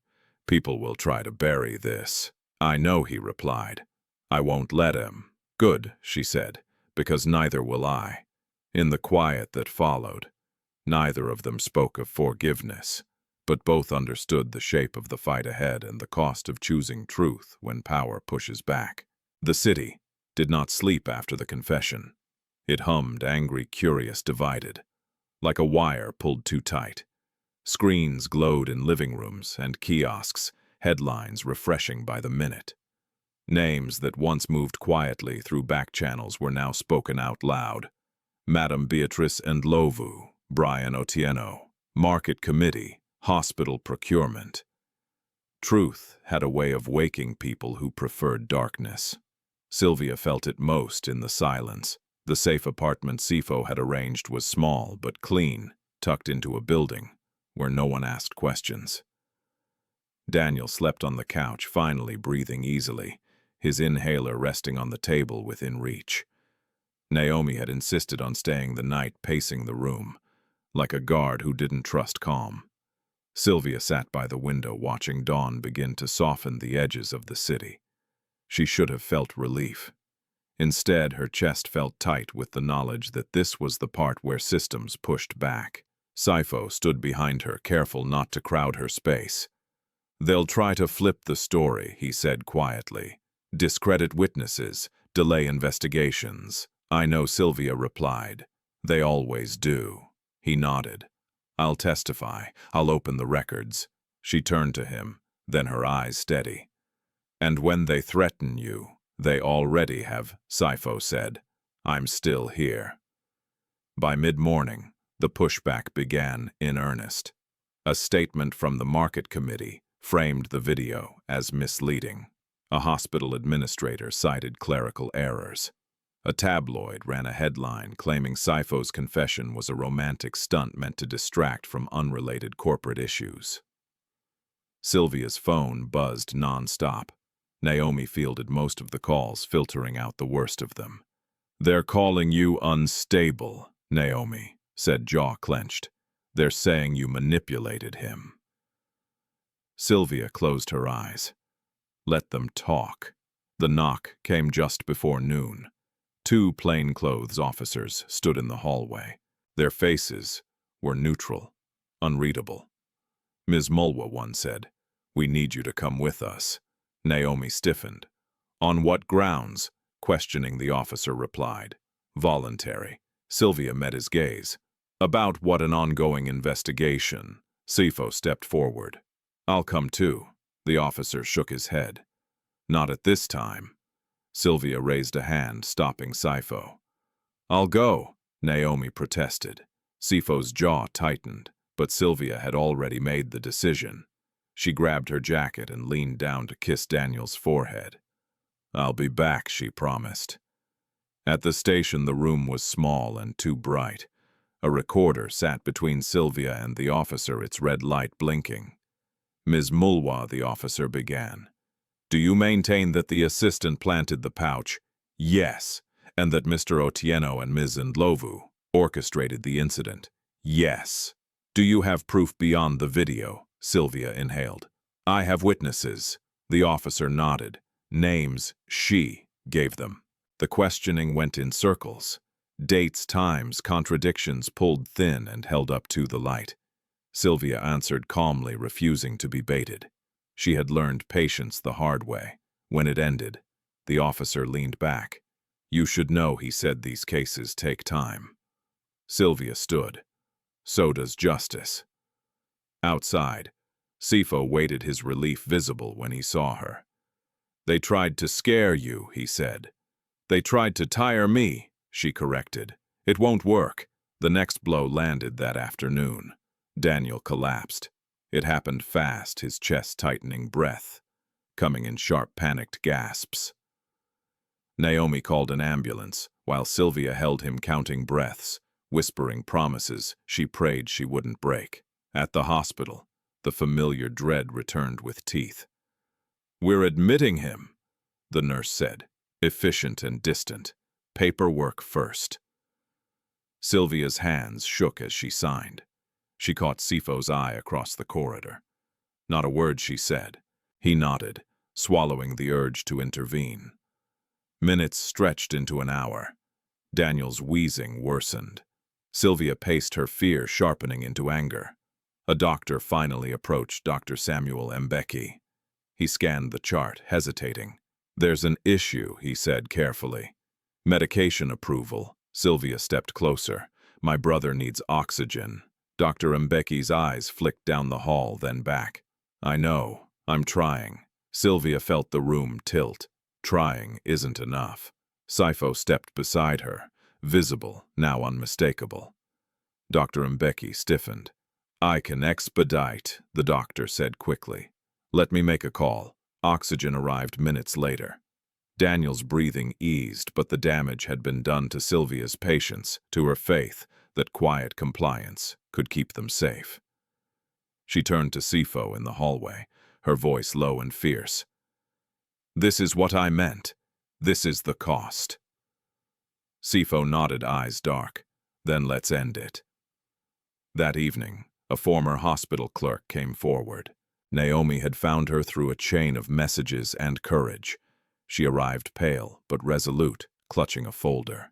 People will try to bury this. I know, he replied. I won't let him. Good, she said, because neither will I. In the quiet that followed, neither of them spoke of forgiveness, but both understood the shape of the fight ahead and the cost of choosing truth when power pushes back. The city did not sleep after the confession. It hummed, angry, curious, divided, like a wire pulled too tight. Screens glowed in living rooms and kiosks, headlines refreshing by the minute. Names that once moved quietly through back channels were now spoken out loud. Madame Beatrice and Lovu, Brian Otieno, Market Committee, Hospital Procurement. Truth had a way of waking people who preferred darkness. Sylvia felt it most in the silence. The safe apartment Sefo had arranged was small but clean, tucked into a building where no one asked questions. Daniel slept on the couch, finally breathing easily, his inhaler resting on the table within reach. Naomi had insisted on staying the night, pacing the room, like a guard who didn't trust calm. Sylvia sat by the window watching dawn begin to soften the edges of the city. She should have felt relief. Instead, her chest felt tight with the knowledge that this was the part where systems pushed back. Sefo stood behind her, careful not to crowd her space. They'll try to flip the story, he said quietly. Discredit witnesses, delay investigations. I know, Sylvia replied. They always do. He nodded. I'll testify. I'll open the records. She turned to him, then her eyes steady. And when they threaten you, they already have, Sefo said. I'm still here. By mid-morning, the pushback began in earnest. A statement from the Market Committee framed the video as misleading. A hospital administrator cited clerical errors. A tabloid ran a headline claiming Sefo's confession was a romantic stunt meant to distract from unrelated corporate issues. Sylvia's phone buzzed non-stop. Naomi fielded most of the calls, filtering out the worst of them. They're calling you unstable, Naomi said, jaw clenched. They're saying you manipulated him. Sylvia closed her eyes. Let them talk. The knock came just before noon. 2 plainclothes officers stood in the hallway. Their faces were neutral, unreadable. Ms. Mulwa, one said, we need you to come with us. Naomi stiffened. On what grounds? Questioning the officer replied. Voluntary. Sylvia met his gaze. About what? An ongoing investigation. Sefo stepped forward. I'll come too. The officer shook his head. Not at this time. Sylvia raised a hand, stopping Sefo. I'll go, Naomi protested. Sefo's jaw tightened, but Sylvia had already made the decision. She grabbed her jacket and leaned down to kiss Daniel's forehead. I'll be back, she promised. At the station, the room was small and too bright. A recorder sat between Sylvia and the officer, its red light blinking. Ms. Mulwa, the officer began. Do you maintain that the assistant planted the pouch? Yes. And that Mr. Otieno and Ms. Ndlovu orchestrated the incident? Yes. Do you have proof beyond the video? Sylvia inhaled. I have witnesses. The officer nodded. Names she gave them. The questioning went in circles. Dates, times, contradictions pulled thin and held up to the light. Sylvia answered calmly, refusing to be baited. She had learned patience the hard way. When it ended, the officer leaned back. You should know, he said, these cases take time. Sylvia stood. So does justice. Outside, Sefo waited, his relief visible when he saw her. They tried to scare you, he said. They tried to tire me, she corrected. It won't work. The next blow landed that afternoon. Daniel collapsed. It happened fast, his chest tightening, breath coming in sharp, panicked gasps. Naomi called an ambulance, while Sylvia held him, counting breaths, whispering promises she prayed she wouldn't break. At the hospital, the familiar dread returned with teeth. "We're admitting him," the nurse said, efficient and distant. "Paperwork first." Sylvia's hands shook as she signed. She caught Sefo's eye across the corridor. Not a word she said. He nodded, swallowing the urge to intervene. Minutes stretched into an hour. Daniel's wheezing worsened. Sylvia paced, her fear sharpening into anger. A doctor finally approached, Dr. Samuel Mbeki. He scanned the chart, hesitating. "There's an issue," he said carefully. "Medication approval." Sylvia stepped closer. "My brother needs oxygen." Dr. Mbeki's eyes flicked down the hall, then back. "I know. I'm trying." Sylvia felt the room tilt. Trying isn't enough. Sefo stepped beside her, visible, now unmistakable. Dr. Mbeki stiffened. "I can expedite," the doctor said quickly. "Let me make a call." Oxygen arrived minutes later. Daniel's breathing eased, but the damage had been done to Sylvia's patience, to her faith that quiet compliance could keep them safe. She turned to Sefo in the hallway, her voice low and fierce. "This is what I meant. This is the cost." Sefo nodded, eyes dark. "Then let's end it." That evening, a former hospital clerk came forward. Naomi had found her through a chain of messages and courage. She arrived pale but resolute, clutching a folder.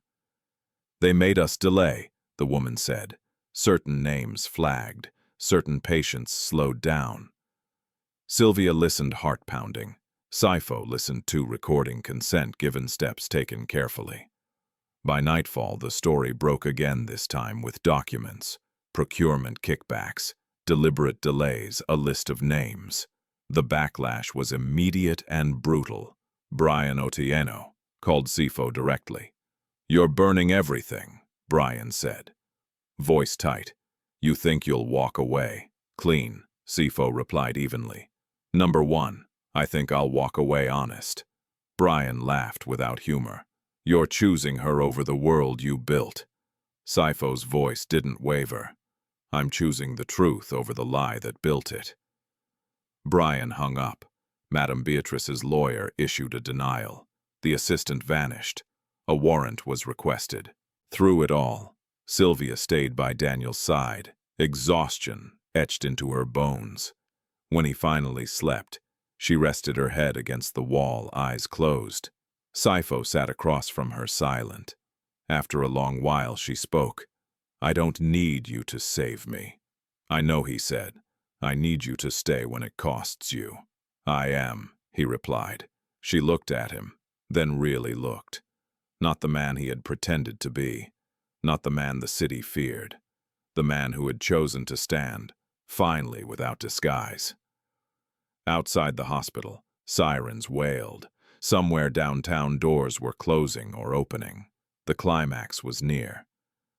"They made us delay," the woman said. Certain names flagged, certain patients slowed down. Sylvia listened, heart-pounding. Sefo listened too, recording consent given, steps taken carefully. By nightfall, the story broke again, this time with documents, procurement kickbacks, deliberate delays, a list of names. The backlash was immediate and brutal. Brian Otieno called Sefo directly. "You're burning everything," Brian said. Voice tight. "You think you'll walk away clean," Sefo replied evenly. "Number one, I think I'll walk away honest." Brian laughed without humor. "You're choosing her over the world you built." Sefo's voice didn't waver. "I'm choosing the truth over the lie that built it." Brian hung up. Madame Beatrice's lawyer issued a denial. The assistant vanished. A warrant was requested. Through it all, Sylvia stayed by Daniel's side, exhaustion etched into her bones. When he finally slept, she rested her head against the wall, eyes closed. Sefo sat across from her, silent. After a long while, she spoke. "I don't need you to save me." "I know," he said. "I need you to stay when it costs you." "I am," he replied. She looked at him, then really looked. Not the man he had pretended to be. Not the man the city feared. The man who had chosen to stand, finally, without disguise. Outside the hospital, sirens wailed. Somewhere downtown, doors were closing or opening. The climax was near.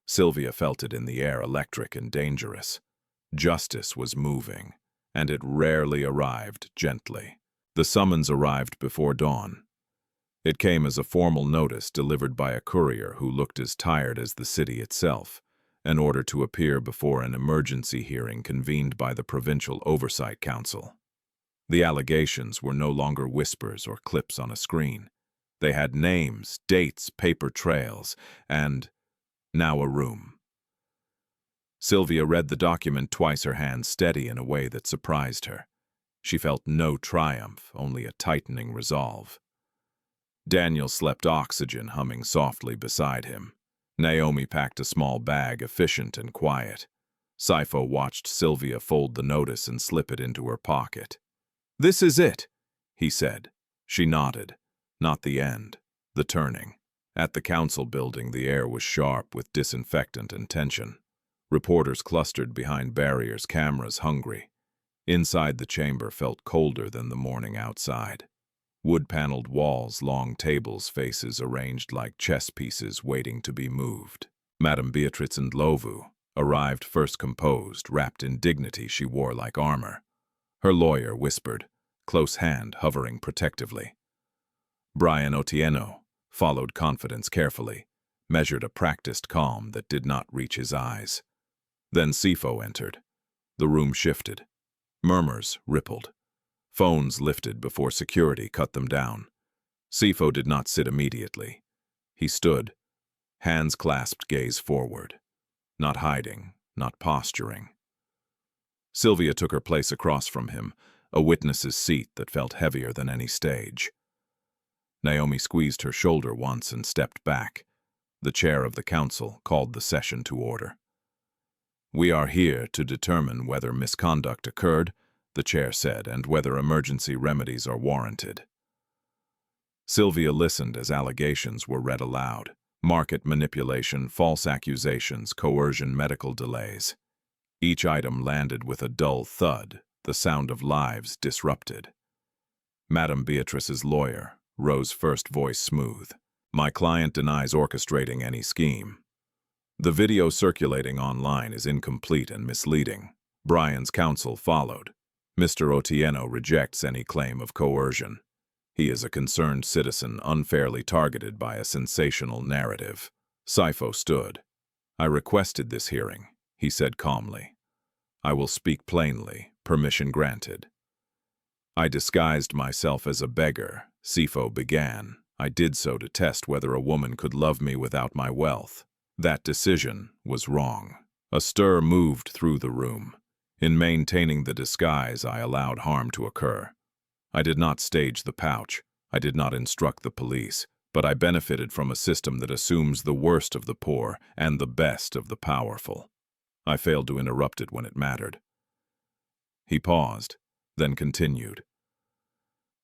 Sylvia felt it in the air, electric and dangerous. Justice was moving, and it rarely arrived gently. The summons arrived before dawn. It came as a formal notice delivered by a courier who looked as tired as the city itself, an order to appear before an emergency hearing convened by the Provincial Oversight Council. The allegations were no longer whispers or clips on a screen. They had names, dates, paper trails, and now a room. Sylvia read the document twice, her hands steady in a way that surprised her. She felt no triumph, only a tightening resolve. Daniel slept, oxygen humming softly beside him. Naomi packed a small bag, efficient and quiet. Sefo watched Sylvia fold the notice and slip it into her pocket. "This is it," he said. She nodded. Not the end, the turning. At the council building, the air was sharp with disinfectant and tension. Reporters clustered behind barriers, cameras hungry. Inside, the chamber felt colder than the morning outside. Wood-paneled walls, long tables, faces arranged like chess pieces waiting to be moved. Madame Beatrice and Lovu, arrived first composed, wrapped in dignity she wore like armor. Her lawyer whispered, close hand hovering protectively. Brian Otieno followed confidence carefully, measured a practiced calm that did not reach his eyes. Then Sefo entered. The room shifted. Murmurs rippled. Phones lifted before security cut them down. Sefo did not sit immediately. He stood, hands clasped, gaze forward. Not hiding, not posturing. Sylvia took her place across from him, a witness's seat that felt heavier than any stage. Naomi squeezed her shoulder once and stepped back. The chair of the council called the session to order. "We are here to determine whether misconduct occurred," the chair said, "and whether emergency remedies are warranted." Sylvia listened as allegations were read aloud. Market manipulation, false accusations, coercion, medical delays. Each item landed with a dull thud, the sound of lives disrupted. Madame Beatrice's lawyer, Rose's first voice smooth. "My client denies orchestrating any scheme. The video circulating online is incomplete and misleading." Brian's counsel followed. "Mr. Otieno rejects any claim of coercion. He is a concerned citizen unfairly targeted by a sensational narrative." Sefo stood. "I requested this hearing," he said calmly. "I will speak plainly, permission granted." "I disguised myself as a beggar," Sefo began. "I did so to test whether a woman could love me without my wealth. That decision was wrong." A stir moved through the room. In maintaining the disguise, I allowed harm to occur. I did not stage the pouch. I did not instruct the police, but I benefited from a system that assumes the worst of the poor and the best of the powerful. I failed to interrupt it when it mattered. He paused, then continued.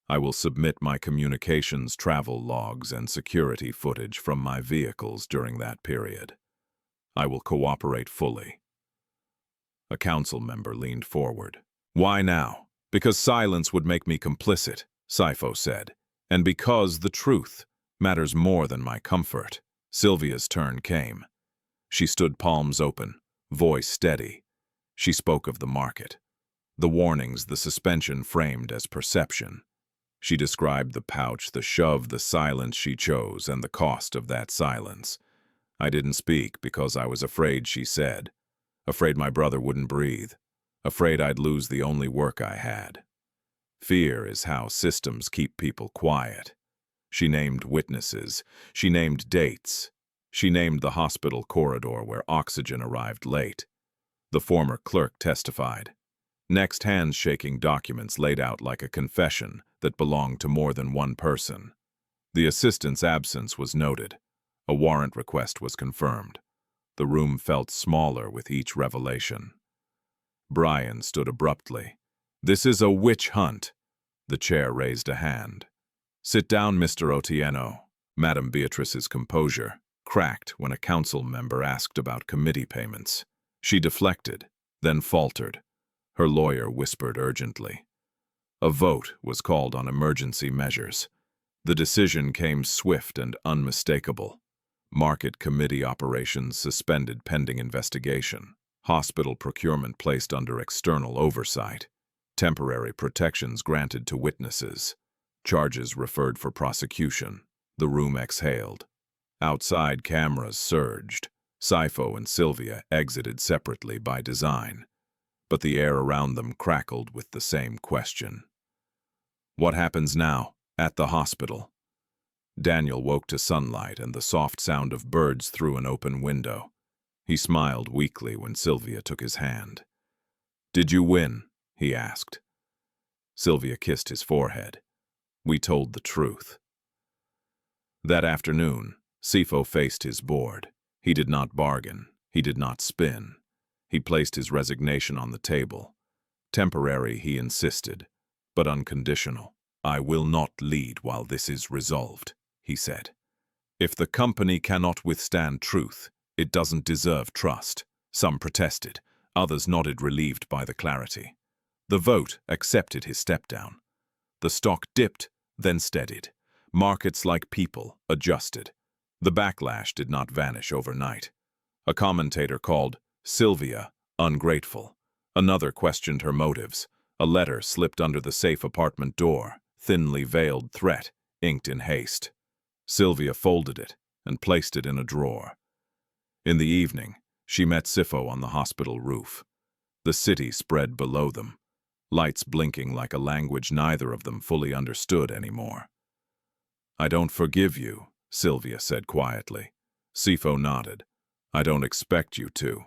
"I will submit my communications, travel logs, and security footage from my vehicles during that period. I will cooperate fully." A council member leaned forward. "Why now?" "Because silence would make me complicit," Sefo said, "and because the truth matters more than my comfort." Sylvia's turn came. She stood palms open, voice steady. She spoke of the market, the warnings the suspension framed as perception. She described the pouch, the shove, the silence she chose, and the cost of that silence. "I didn't speak because I was afraid," she said. "Afraid my brother wouldn't breathe. Afraid I'd lose the only work I had. Fear is how systems keep people quiet." She named witnesses. She named dates. She named the hospital corridor where oxygen arrived late. The former clerk testified. Next, hands-shaking documents laid out like a confession that belonged to more than one person. The assistant's absence was noted. A warrant request was confirmed. The room felt smaller with each revelation. Brian stood abruptly. "This is a witch hunt." The chair raised a hand. "Sit down, Mr. Otieno." Madame Beatrice's composure cracked when a council member asked about committee payments. She deflected, then faltered. Her lawyer whispered urgently. A vote was called on emergency measures. The decision came swift and unmistakable. Market committee operations suspended pending investigation. Hospital procurement placed under external oversight. Temporary protections granted to witnesses. Charges referred for prosecution. The room exhaled. Outside, cameras surged. Sefo and Sylvia exited separately by design, but the air around them crackled with the same question. "What happens now, at the hospital?" Daniel woke to sunlight and the soft sound of birds through an open window. He smiled weakly when Sylvia took his hand. "Did you win?" he asked. Sylvia kissed his forehead. "We told the truth." That afternoon, Sefo faced his board. He did not bargain. He did not spin. He placed his resignation on the table. Temporary, he insisted, but unconditional. "I will not lead while this is resolved," he said. "If the company cannot withstand truth, it doesn't deserve trust." Some protested. Others nodded, relieved by the clarity. The vote accepted his step-down. The stock dipped, then steadied. Markets, like people, adjusted. The backlash did not vanish overnight. A commentator called Sylvia, ungrateful. Another questioned her motives. A letter slipped under the safe apartment door, thinly veiled threat, inked in haste. Sylvia folded it and placed it in a drawer. In the evening, she met Sefo on the hospital roof. The city spread below them, lights blinking like a language neither of them fully understood anymore. "I don't forgive you," Sylvia said quietly. Sefo nodded. "I don't expect you to.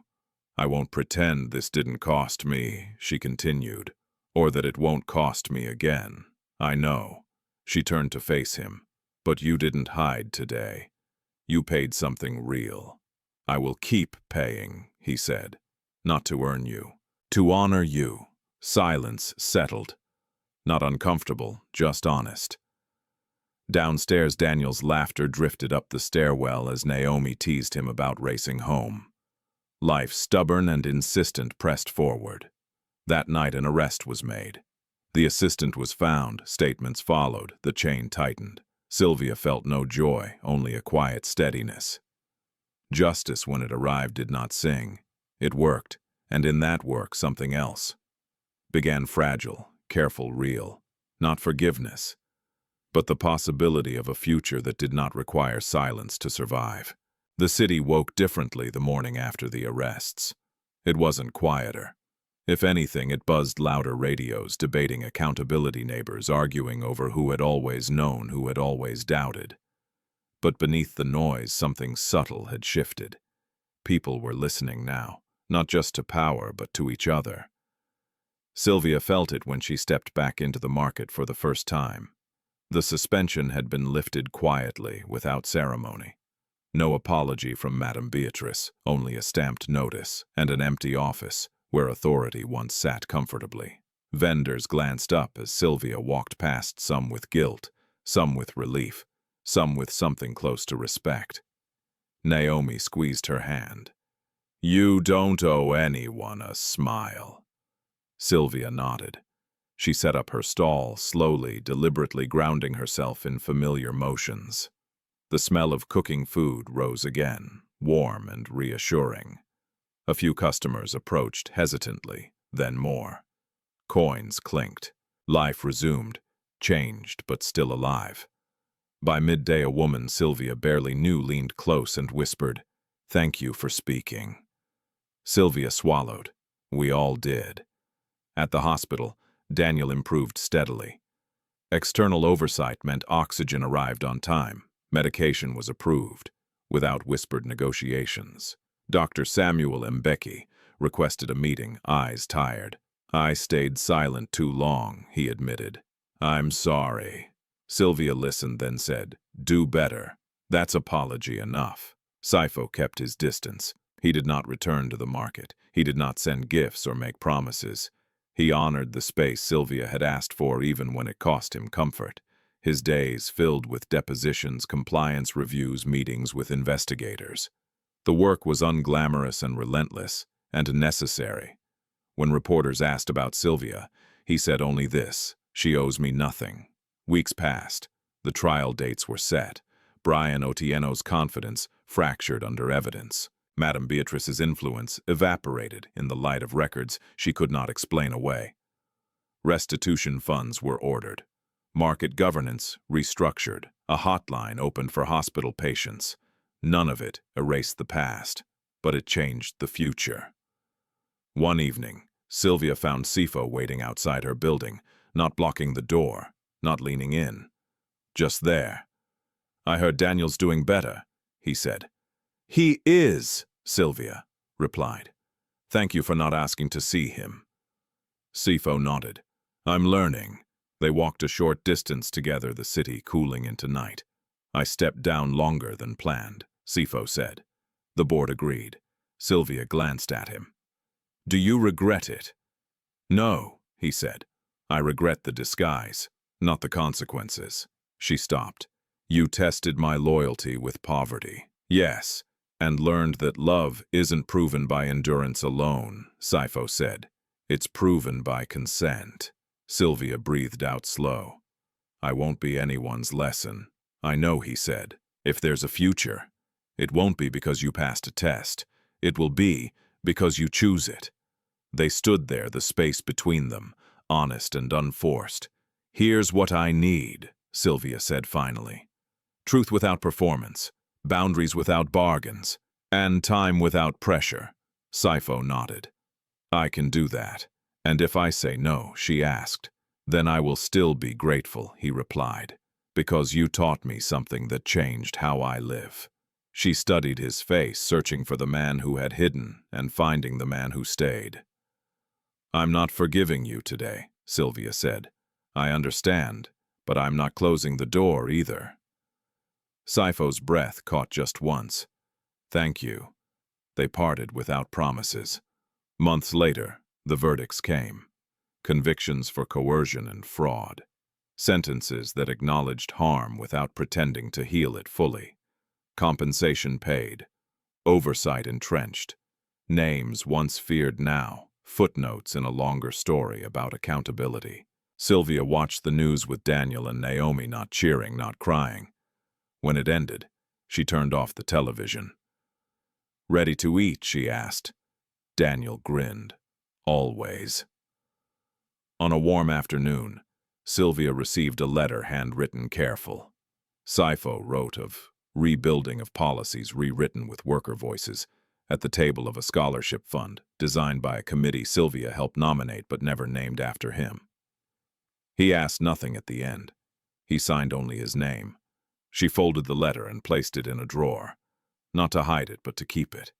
I won't pretend this didn't cost me," she continued, "or that it won't cost me again. I know." She turned to face him. "But you didn't hide today. You paid something real." "I will keep paying," he said. "Not to earn you. To honor you." Silence settled. Not uncomfortable, just honest. Downstairs, Daniel's laughter drifted up the stairwell as Naomi teased him about racing home. Life, stubborn and insistent, pressed forward. That night an arrest was made. The assistant was found, statements followed, the chain tightened. Sylvia felt no joy, only a quiet steadiness. Justice, when it arrived, did not sing. It worked, and in that work something else. Began fragile, careful, real. Not forgiveness, but the possibility of a future that did not require silence to survive. The city woke differently the morning after the arrests. It wasn't quieter. If anything, it buzzed louder radios, debating accountability, neighbors arguing over who had always known, who had always doubted. But beneath the noise, something subtle had shifted. People were listening now, not just to power, but to each other. Sylvia felt it when she stepped back into the market for the first time. The suspension had been lifted quietly, without ceremony. No apology from Madame Beatrice, only a stamped notice and an empty office where authority once sat comfortably. Vendors glanced up as Sylvia walked past, some with guilt, some with relief, some with something close to respect. Naomi squeezed her hand. "You don't owe anyone a smile." Sylvia nodded. She set up her stall, slowly, deliberately grounding herself in familiar motions. The smell of cooking food rose again, warm and reassuring. A few customers approached hesitantly, then more. Coins clinked. Life resumed, changed but still alive. By midday, a woman Sylvia barely knew leaned close and whispered, "Thank you for speaking." Sylvia swallowed. We all did. At the hospital, Daniel improved steadily. External oversight meant oxygen arrived on time. Medication was approved, without whispered negotiations. Dr. Samuel Mbeki requested a meeting, eyes tired. "I stayed silent too long," he admitted. "I'm sorry." Sylvia listened, then said, "Do better." That's apology enough. Sefo kept his distance. He did not return to the market. He did not send gifts or make promises. He honored the space Sylvia had asked for, even when it cost him comfort. His days filled with depositions, compliance reviews, meetings with investigators. The work was unglamorous and relentless, and necessary. When reporters asked about Sylvia, he said only this: "She owes me nothing." Weeks passed. The trial dates were set. Brian Otieno's confidence fractured under evidence. Madame Beatrice's influence evaporated in the light of records she could not explain away. Restitution funds were ordered. Market governance restructured. A hotline opened for hospital patients. None of it erased the past, but it changed the future. One evening, Sylvia found Sefo waiting outside her building, not blocking the door, not leaning in. Just there. "I heard Daniel's doing better," he said. "He is," Sylvia replied. "Thank you for not asking to see him." Sefo nodded. "I'm learning." They walked a short distance together, the city cooling into night. "I stepped down longer than planned," Sefo said. The board agreed. Sylvia glanced at him. "Do you regret it?" "No," he said. "I regret the disguise, not the consequences." She stopped. "You tested my loyalty with poverty." "Yes, and learned that love isn't proven by endurance alone," Sefo said. "It's proven by consent." Sylvia breathed out slow. "I won't be anyone's lesson." "I know," he said. "If there's a future, it won't be because you passed a test. It will be Because you choose it. They stood there, the space between them, honest and unforced. Here's what I need, Sylvia said finally. Truth without performance, boundaries without bargains, and time without pressure. Sefo nodded. I can do that. And if I say no, she asked, then I will still be grateful, he replied, because you taught me something that changed how I live. She studied his face, searching for the man who had hidden and finding the man who stayed. I'm not forgiving you today, Sylvia said. I understand, but I'm not closing the door either. Sefo's breath caught just once. Thank you. They parted without promises. Months later, the verdicts came. Convictions for coercion and fraud. Sentences that acknowledged harm without pretending to heal it fully. Compensation paid. Oversight entrenched. Names once feared now. Footnotes in a longer story about accountability. Sylvia watched the news with Daniel and Naomi, not cheering, not crying. When it ended, she turned off the television. Ready to eat, she asked. Daniel grinned. Always. On a warm afternoon, Sylvia received a letter handwritten careful. Sefo wrote of rebuilding of policies rewritten with worker voices at the table of a scholarship fund designed by a committee Sylvia helped nominate but never named after him. He asked nothing at the end. He signed only his name. She folded the letter and placed it in a drawer, not to hide it but to keep it.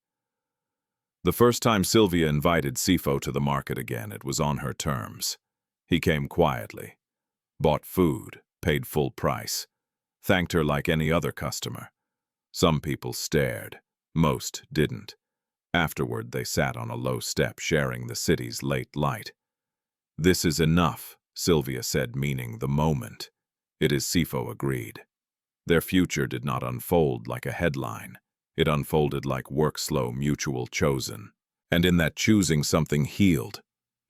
The first time Sylvia invited Sefo to the market again, it was on her terms. He came quietly, bought food, paid full price, thanked her like any other customer. Some people stared, most didn't. Afterward, they sat on a low step, sharing the city's late light. This is enough, Sylvia said, meaning the moment. It is, Sefo agreed. Their future did not unfold like a headline. It unfolded like work slow, mutual chosen. And in that choosing, something healed.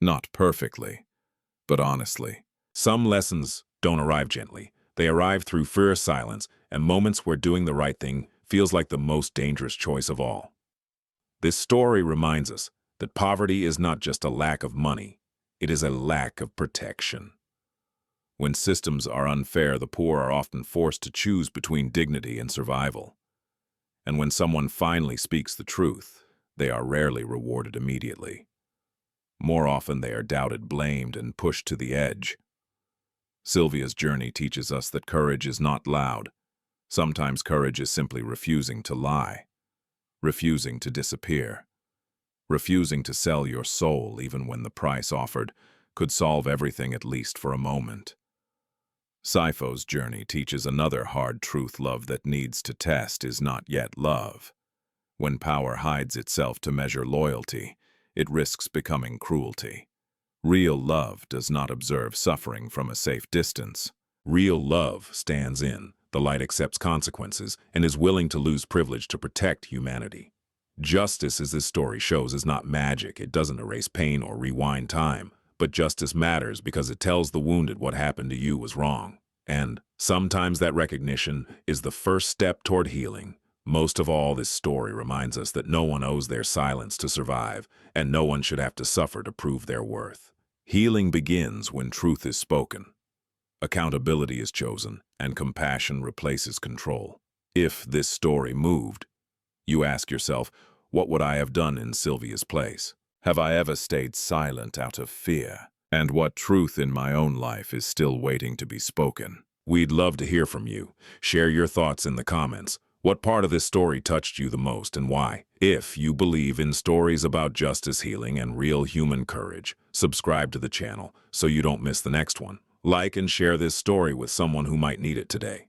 Not perfectly, but honestly. Some lessons don't arrive gently. They arrive through fierce silence and moments where doing the right thing feels like the most dangerous choice of all. This story reminds us that poverty is not just a lack of money. It is a lack of protection. When systems are unfair, the poor are often forced to choose between dignity and survival. And when someone finally speaks the truth, they are rarely rewarded immediately. More often they are doubted, blamed, and pushed to the edge. Sylvia's journey teaches us that courage is not loud. Sometimes courage is simply refusing to lie, refusing to disappear, refusing to sell your soul even when the price offered could solve everything, at least for a moment. Sefo's journey teaches another hard truth: love that needs to test is not yet love. When power hides itself to measure loyalty, it risks becoming cruelty. Real love does not observe suffering from a safe distance. Real love stands in the light, accepts consequences, and is willing to lose privilege to protect humanity. Justice, as this story shows, is not magic. It doesn't erase pain or rewind time. But justice matters because it tells the wounded what happened to you was wrong. And sometimes that recognition is the first step toward healing. Most of all, this story reminds us that no one owes their silence to survive, and no one should have to suffer to prove their worth. Healing begins when truth is spoken, accountability is chosen, and compassion replaces control. If this story moved, you ask yourself, what would I have done in Sylvia's place? Have I ever stayed silent out of fear? And what truth in my own life is still waiting to be spoken? We'd love to hear from you. Share your thoughts in the comments. What part of this story touched you the most and why? If you believe in stories about justice, healing, and real human courage, subscribe to the channel so you don't miss the next one. Like and share this story with someone who might need it today.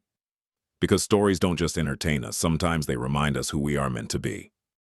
Because stories don't just entertain us, sometimes they remind us who we are meant to be.